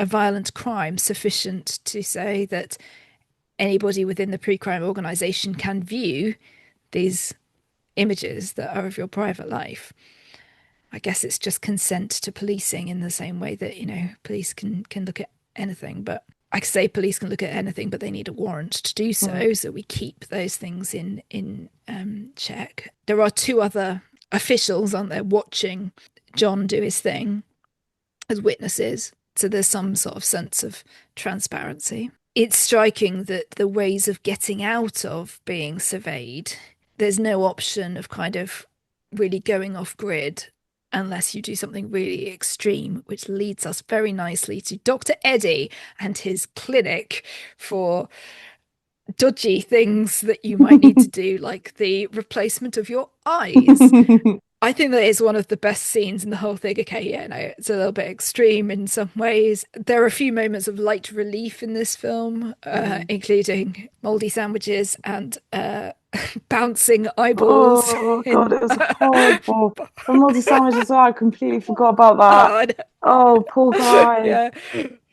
violent crime sufficient to say that anybody within the pre-crime organization can view these images that are of your private life? I guess it's just consent to policing in the same way that, police can look at anything, but I say police can look at anything, but they need a warrant to do Mm. so. So we keep those things in check. There are two other officials, aren't there, watching John do his thing as witnesses. So there's some sort of sense of transparency. It's striking that the ways of getting out of being surveyed, there's no option of kind of really going off grid unless you do something really extreme, which leads us very nicely to Dr. Eddie and his clinic for dodgy things that you might need to do, like the replacement of your eyes. I think that is one of the best scenes in the whole thing. Okay, yeah, no, it's a little bit extreme in some ways. There are a few moments of light relief in this film, Mm. including moldy sandwiches and bouncing eyeballs Oh God, in. it was horrible. The multi sandwich as well. I completely forgot about that. Oh, Oh, poor guy. yeah,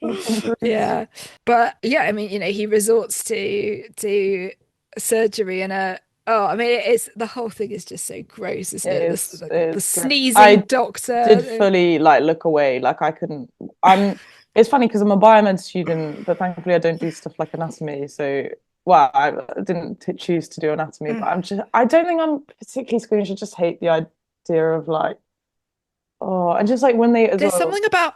Lived in Greece. yeah, but yeah, I mean, he resorts to surgery and a. Oh, I mean, it's the whole thing is just so gross, isn't it? The It's great. sneezing I did doctor. fully like look away. Like I couldn't. It's funny because I'm a biomed student, but thankfully I don't do stuff like anatomy. So, well, I didn't choose to do anatomy, but I don't think I'm particularly squeamish. I just hate the idea of like, oh, and just like when they as There's well. something about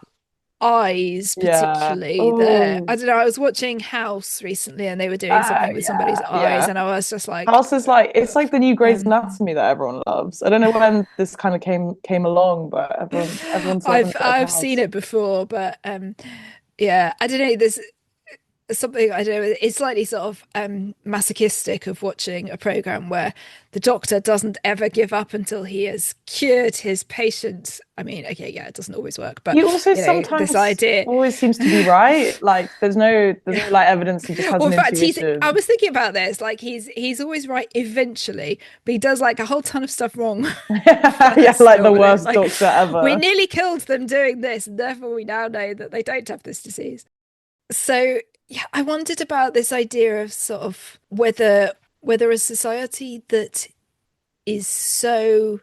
eyes, Yeah. particularly there. I Oh, don't know. I was watching House recently, and they were doing something with somebody's yeah, eyes, yeah. and I was just like, House is like it's like the new Grey's um, Anatomy that everyone loves. I don't know when this kind of came along, but everyone's loving I've a bit of I've seen House. it before, but yeah, I don't know. There's something, I don't know, it's slightly sort of masochistic of watching a program where the doctor doesn't ever give up until he has cured his patient. I mean, okay, yeah, it doesn't always work, but He also this sometimes idea. always seems to be right. Like there's no like evidence. He just has Or an in fact, I intuition. was thinking about this, like he's always right eventually, but he does like a whole ton of stuff wrong Yeah, first like the normally. worst Like, doctor we ever. nearly killed them doing this, and therefore we now know that they don't have this disease. So yeah, I wondered about this idea of sort of whether a society that is so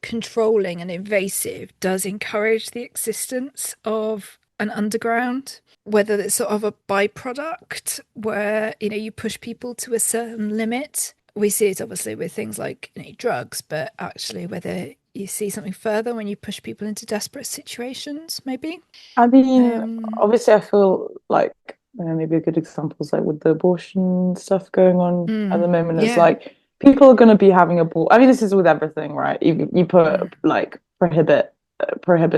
controlling and invasive does encourage the existence of an underground, whether it's sort of a byproduct where, you push people to a certain limit. We see it obviously with things like, drugs, but actually whether you see something further when you push people into desperate situations, maybe. I mean, Um, obviously, I feel like maybe a good example is like with the abortion stuff going on at the moment. It's yeah. like people are going to be having I mean, this is with everything, right? You Mm, put like prohibit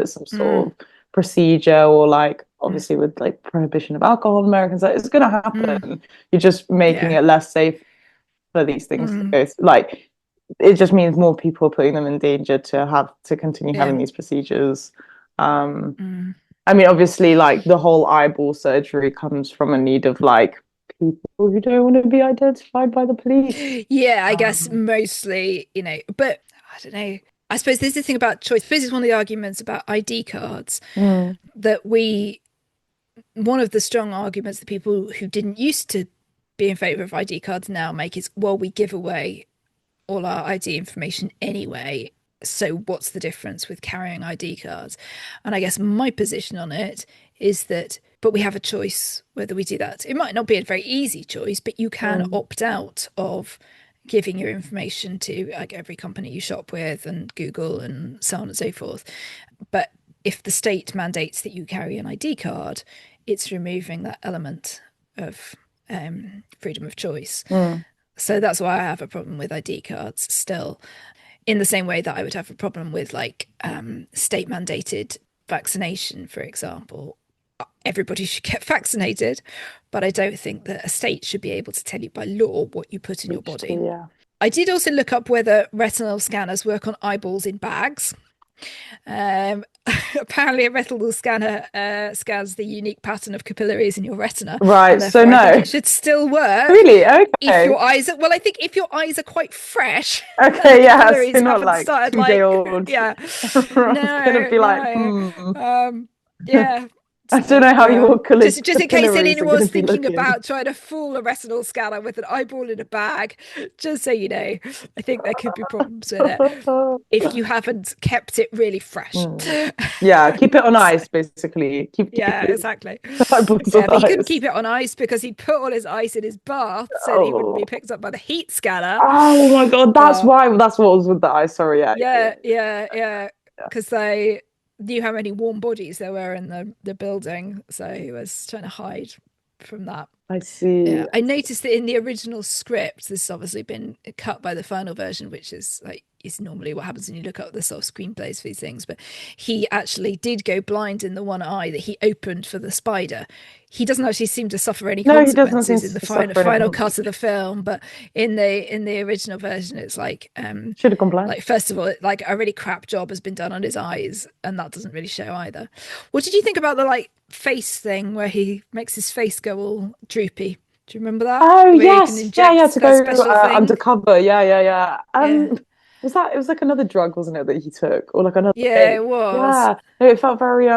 some mm, sort of procedure, or like mm, obviously with like prohibition of alcohol in Americans, like it's going to mm, happen. You're just making yeah. it less safe for these things to Mm, go through. Like it just means more people are putting them in danger to have to continue yeah. having these procedures. Um, Mm. I mean, obviously, like the whole eyeball surgery comes from a need of like people who don't want to be identified by the police. Yeah, I guess Um, mostly, but I don't know. I suppose there's the thing about choice. This is one of the arguments about ID cards mm, that one of the strong arguments that people who didn't used to be in favor of ID cards now make is, well, we give away all our ID information anyway. So what's the difference with carrying ID cards? And I guess my position on it is that, but we have a choice whether we do that. It might not be a very easy choice, but you can mm, opt out of giving your information to like every company you shop with and Google and so on and so forth. But if the state mandates that you carry an ID card, it's removing that element of freedom of choice. mm, So that's why I have a problem with ID cards still, in the same way that I would have a problem with like state mandated vaccination, for example. Everybody should get vaccinated, but I don't think that a state should be able to tell you by law what you put in your body. literally, yeah. I did also look up whether retinal scanners work on eyeballs in bags. Um, Apparently, a retinal scanner scans the unique pattern of capillaries in your retina, Right. and So therefore, I think no, it should still work really, if okay, your eyes are, well, I think if your eyes are quite fresh and the okay, yeah. So capillaries not haven't like started 2 day like, old. yeah, Everyone's gonna no, be like, no, hmm. yeah. I don't know how Yeah, your just in case capillaries are anyone's gonna be thinking looking. about trying to fool a retinal scanner with an eyeball in a bag, just so you know, I think there could be problems with it if you haven't kept it really fresh. Mm. Yeah, keep it on So, ice, basically. Keep yeah, the exactly. eyeballs on Yeah, but he couldn't ice. keep it on ice because he put all his ice in his bath so that he wouldn't be Oh, picked up by the heat scanner. oh my God, that's Uh, why. That's what was with the ice. Sorry, yeah, yeah, yeah, yeah, yeah, yeah, because they knew how many warm bodies there were in the building, so he was trying to hide from that. I see. Yeah, I noticed that in the original script, this has obviously been cut by the final version, which is like is normally what happens when you look up the sort of screenplays for these things. But he actually did go blind in the one eye that he opened for the spider. He doesn't actually seem to suffer any No, he doesn't seem consequences in the to final suffer any final cut of the consequences. film, but in the original version, it's Should have complained. like first of all, like a really crap job has been done on his eyes, and that doesn't really show either. What did you think about the like face thing where he makes his face go all droopy? Do you remember that? Oh Where he can yes, yeah, yeah, inject to that go special thing? undercover. Yeah, yeah, yeah. Yeah. Was that it was like another drug, wasn't it, that he took, or like another Yeah, thing? it was. Yeah, no, it felt very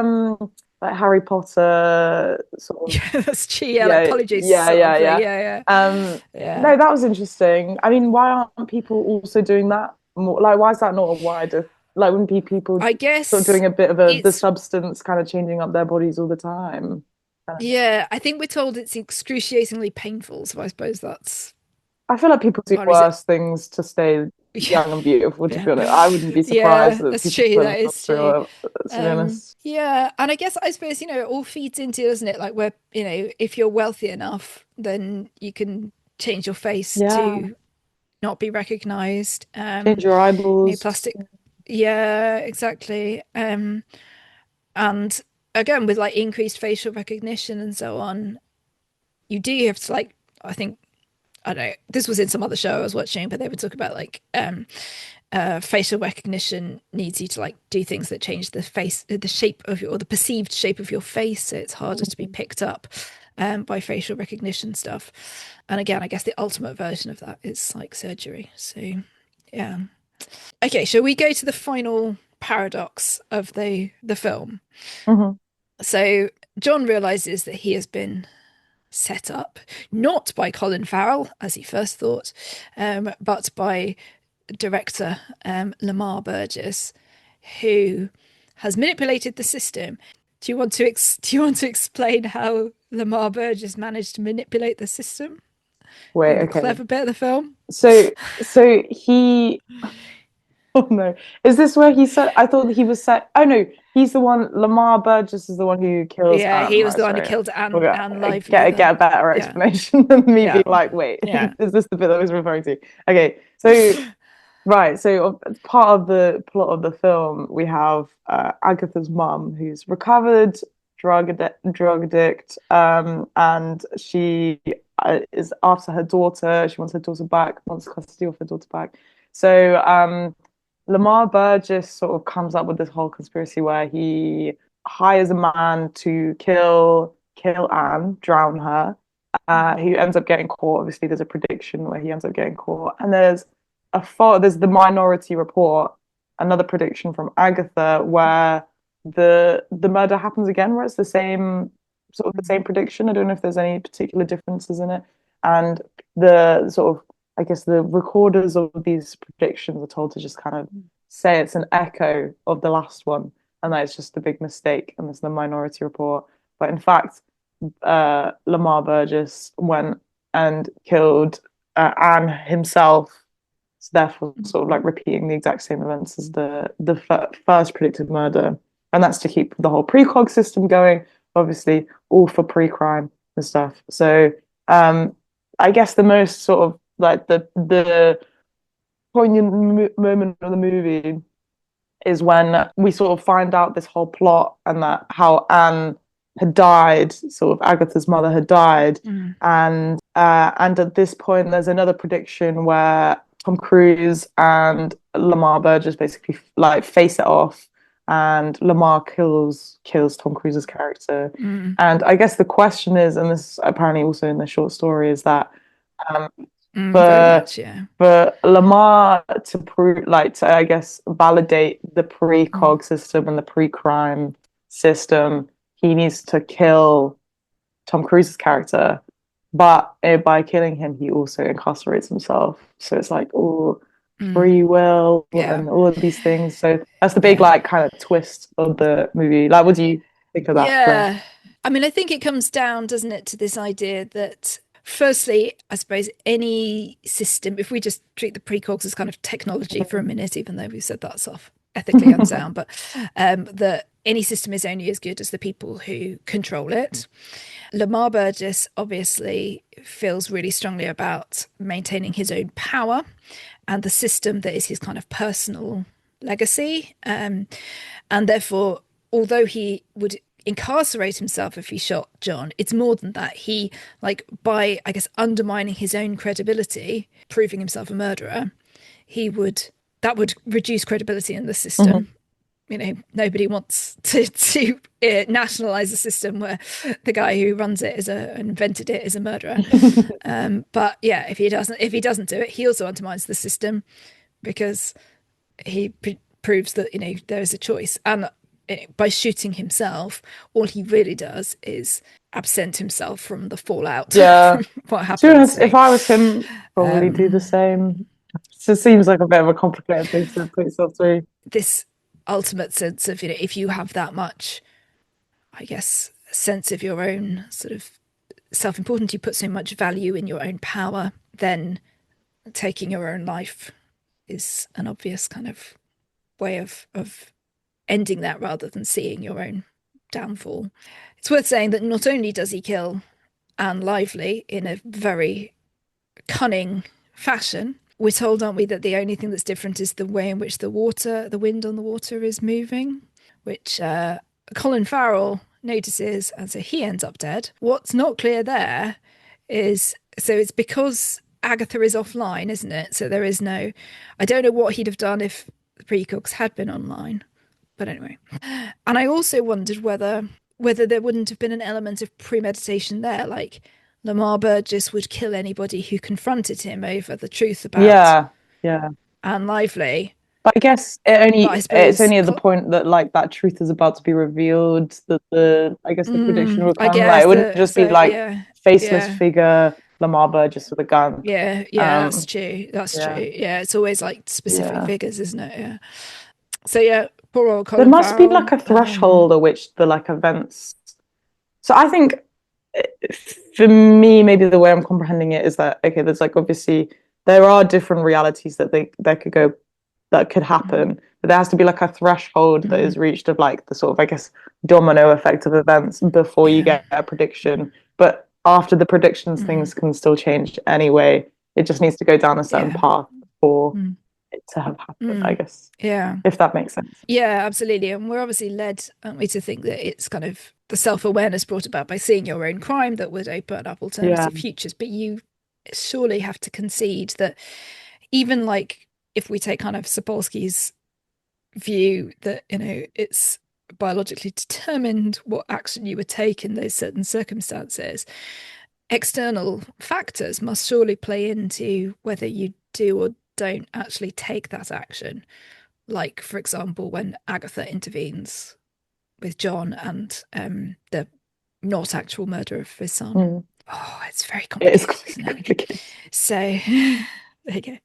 like Harry Potter sort of. Yeah, that's true. Yeah, like Yeah, Polyjuice yeah, sort of yeah, thing. yeah. Yeah, Um, yeah. no, that was interesting. I mean, why aren't people also doing that more? Like, why is that not a wider? Like, wouldn't be people I sort of guess doing a bit of the it's substance kind of changing up their bodies all the time? yeah, I think we're told it's excruciatingly painful, so I suppose that's I feel like people do or is it worse things to stay yeah. young and beautiful, to Yeah. be honest. I wouldn't be surprised Yeah, that that's people true. put That themselves is true. through it, to be honest. Yeah, and I suppose, it all feeds into, doesn't it? Like where, if you're wealthy enough, then you can change your face Yeah, to not be recognized. change your eyeballs. Plastic. Yeah, exactly. And again, with like increased facial recognition and so on, you do have to like, I think, I don't know, this was in some other show I was watching, but they would talk about like facial recognition needs you to like do things that change the shape of your, or the perceived shape of your face. So it's harder to be picked up by facial recognition stuff. And again, I guess the ultimate version of that is like surgery. So yeah. Okay, shall we go to the final paradox of the film? Hmm. So John realizes that he has been set up not by Colin Farrell as he first thought, but by director, Lamar Burgess, who has manipulated the system. Do you want to explain how Lamar Burgess managed to manipulate the system Wait, in the okay. clever bit of the film? So he oh no. Is this where he said I thought he was set oh no, he's the one Lamar Burgess is the one who kills Yeah, Anne, he was right? the one who Sorry. killed Okay. Anne Lively. Get a better Yeah, explanation than me being yeah, like, wait, yeah. is this the bit that I was referring to? Okay, so right, so as part of the plot of the film, we have Agatha's mum, who's recovered drug addict, and she is after her daughter. She wants her daughter back, wants custody of her daughter back. So Lamar Burgess sort of comes up with this whole conspiracy where he hires a man to kill Anne, drown her. Who ends up getting caught. Obviously, there's a prediction where he ends up getting caught, and there's the Minority Report, another prediction from Agatha where the murder happens again, where it's the same sort of the same prediction. I don't know if there's any particular differences in it, and the sort of I guess the recorders of these predictions are told to just kind of say it's an echo of the last one, and that it's just a big mistake, and it's the Minority Report. But in fact, Lamar Burgess went and killed Anne himself, so therefore sort of like repeating the exact same events as the first predicted murder, and that's to keep the whole precog system going. Obviously, all for pre-crime and stuff. So I guess the most sort of like the poignant moment of the movie is when we sort of find out this whole plot and that how Anne had died, sort of Agatha's mother had died, and at this point there's another prediction where Tom Cruise and Lamar Burgess basically like face it off, and Lamar kills Tom Cruise's character. And I guess the question is, and this is apparently also in the short story, is that um, Very for much, yeah. for Lamar to prove, like, to I guess validate the Mm. pre-cog system and the pre-crime system, he needs to kill Tom Cruise's character, but by killing him, he also incarcerates himself. So it's like, oh, Mm. free will Yeah, and all of these things. So that's the big yeah, like kind of twist of the movie. Like, what do you think of that, Claire? yeah. I mean, I think it comes down, doesn't it, to this idea that, firstly, I suppose any system, if we just treat the precogs as kind of technology for a minute, even though we said that's off ethically unsound, but that any system is only as good as the people who control it. Lamar Burgess obviously feels really strongly about maintaining his own power and the system that is his kind of personal legacy. And therefore, although he would incarcerate himself if he shot John, it's more than that. He, like, by, I guess, undermining his own credibility, proving himself a murderer, that would reduce credibility in the Mhm. system. You know, nobody wants to nationalize a system where the guy who runs it invented it is a murderer. But yeah, if he doesn't do it, he also undermines the system because he proves that, you know, there is a choice. And by shooting himself, all he really does is absent himself from the fallout Yeah. from what To be happens. honest, So if I was him, probably do the um, same. So it seems like a bit of a complicated thing to put yourself through. this ultimate sense of, you know, if you have that much, I guess, sense of your own sort of self-importance, you put so much value in your own power, then taking your own life is an obvious kind of way of ending that rather than seeing your own downfall. It's worth saying that not only does he kill Anne Lively in a very cunning fashion, we're told, aren't we, that the only thing that's different is the way in which the wind on the water is moving, which Colin Farrell notices, and so he ends up dead. What's not clear there is, so it's because Agatha is offline, isn't it? So there is no, I don't know what he'd have done if the precogs had been online. But anyway, and I also wondered whether there wouldn't have been an element of premeditation there, like Lamar Burgess would kill anybody who confronted him over the truth about Yeah, yeah. Anne Lively. But I guess But I it's suppose, only at the point that like that truth is about to be revealed that the I guess the prediction will I come. Like guess it wouldn't the just be so like yeah, faceless yeah, figure. Lamar Burgess with a gun. Yeah, that's Um, true. That's true. yeah, Yeah, it's always like specific yeah. figures, isn't it? Yeah. So yeah, poor old There Colin must be like Farrell. a threshold at which the like events. So I think eh, for me, maybe the way I'm comprehending it is that okay, there's like obviously there are different realities that they that could go that could Mm, happen, but there has to be like a threshold that mm, is reached of like the sort of I guess domino effect of events before you yeah. get a prediction. But after the predictions, Mm, things can still change anyway. It just needs to go down a certain yeah. path for Mm, it to have happened, I mm, guess, yeah. if that makes sense. Yeah, absolutely. And we're obviously led, aren't we, to think that it's kind of the self-awareness brought about by seeing your own crime that would open up Yeah. alternative futures. But you surely have to concede that even like if we take kind of Sapolsky's view that, it's biologically determined what action you would take in those certain circumstances, external factors must surely play into whether you do or don't actually take that action. Like, for example, when Agatha intervenes with John and the not actual murder of his son. Mm. Oh, it's very It is complicated, quite isn't it? complicated. So there you go.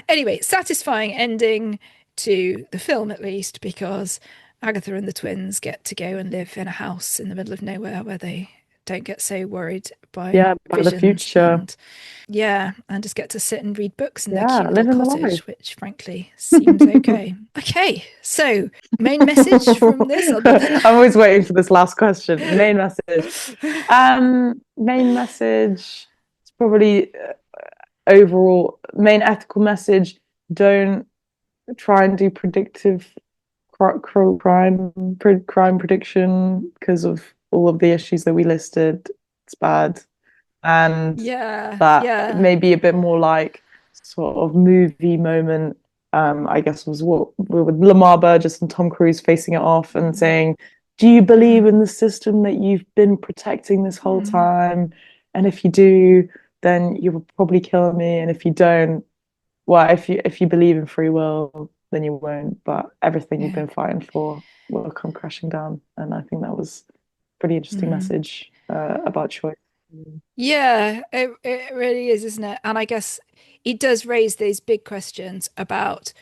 Anyway, satisfying ending to the film, at least, because Agatha and the twins get to go and live in a house in the middle of nowhere where they don't get so worried by Yeah, by the visions future. and yeah, and just get to sit and read books in their Yeah, cute little living the life. cottage, which frankly seems okay. Okay, so main message from this other than I'm always waiting for this last question. Main message. Main message. It's probably overall main ethical message. Don't try and do predictive crime prediction because of all of the issues that we listed. It's bad. And yeah, that yeah. maybe a bit more like sort of movie moment. I guess was what with Lamar Burgess and Tom Cruise facing it off and Mm, saying, "Do you believe mm, in the system that you've been protecting this whole mm, time? And if you do, then you will probably kill me. And if you don't, well, if you believe in free will, then you won't. But everything you've yeah. been fighting for will come crashing down." And I think that was a pretty interesting Mm. message about choice. Yeah, it really is, isn't it? And I guess it does raise these big questions about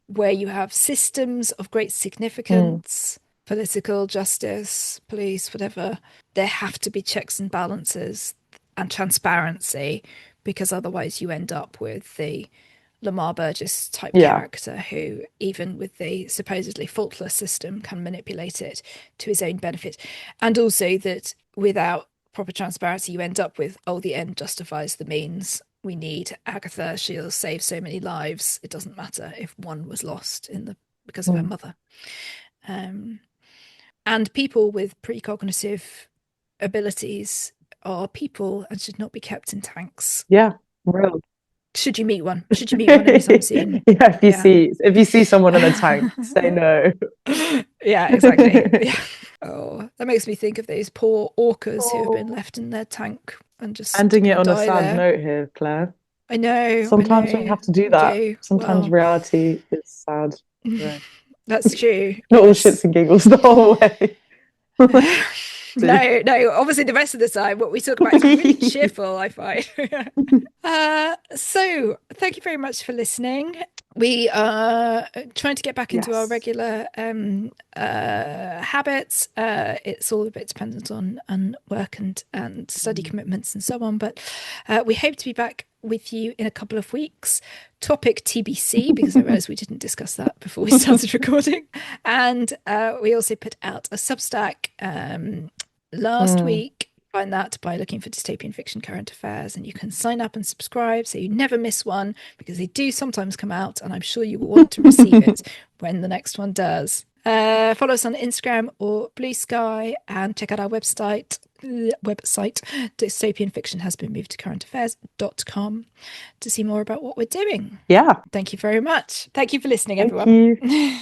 where you have systems of great Mm, significance, political justice, police, whatever. There have to be checks and balances and transparency because otherwise you end up with the Lamar Burgess type yeah. character who, even with the supposedly faultless system, can manipulate it to his own benefit. And also that without proper transparency, you end up with, oh, the end justifies the means. We need Agatha. She'll save so many lives. It doesn't matter if one was lost in the because of her Mm. mother. Um, and people with precognitive abilities are people and should not be kept in tanks. Yeah, real. Should you meet one? Should you meet one anytime soon? Yeah, Yeah. if you see someone in a tank, say no. Yeah, exactly. Yeah. Oh, that makes me think of those poor orcas who have been left in their tank and just Ending it gonna on a die sad there. note here, Claire. I Sometimes we know, have to do we that. do. Sometimes Well, reality is sad. Right. that's true. Not all Yes. shits and giggles the whole way. No. Obviously, the rest of the time, what we talk about is really cheerful, I find. So, thank you very much for listening. We are trying to get back into our Yes. regular habits. It's all a bit dependent on work and study Mm. commitments and so on. But we hope to be back with you in a couple of weeks. Topic TBC, because I realized we didn't discuss that before we started recording. And we also put out a Substack last Mm. week. Find that by looking for Dystopian Fiction Current Affairs, and you can sign up and subscribe so you never miss one because they do sometimes come out, and I'm sure you will want to receive it when the next one does. Follow us on Instagram or Blue Sky, and check out our website. Dystopian Fiction has been moved to currentaffairs.com to see more about what we're doing. Yeah. Thank you very much. Thank you for listening, Thank everyone. you.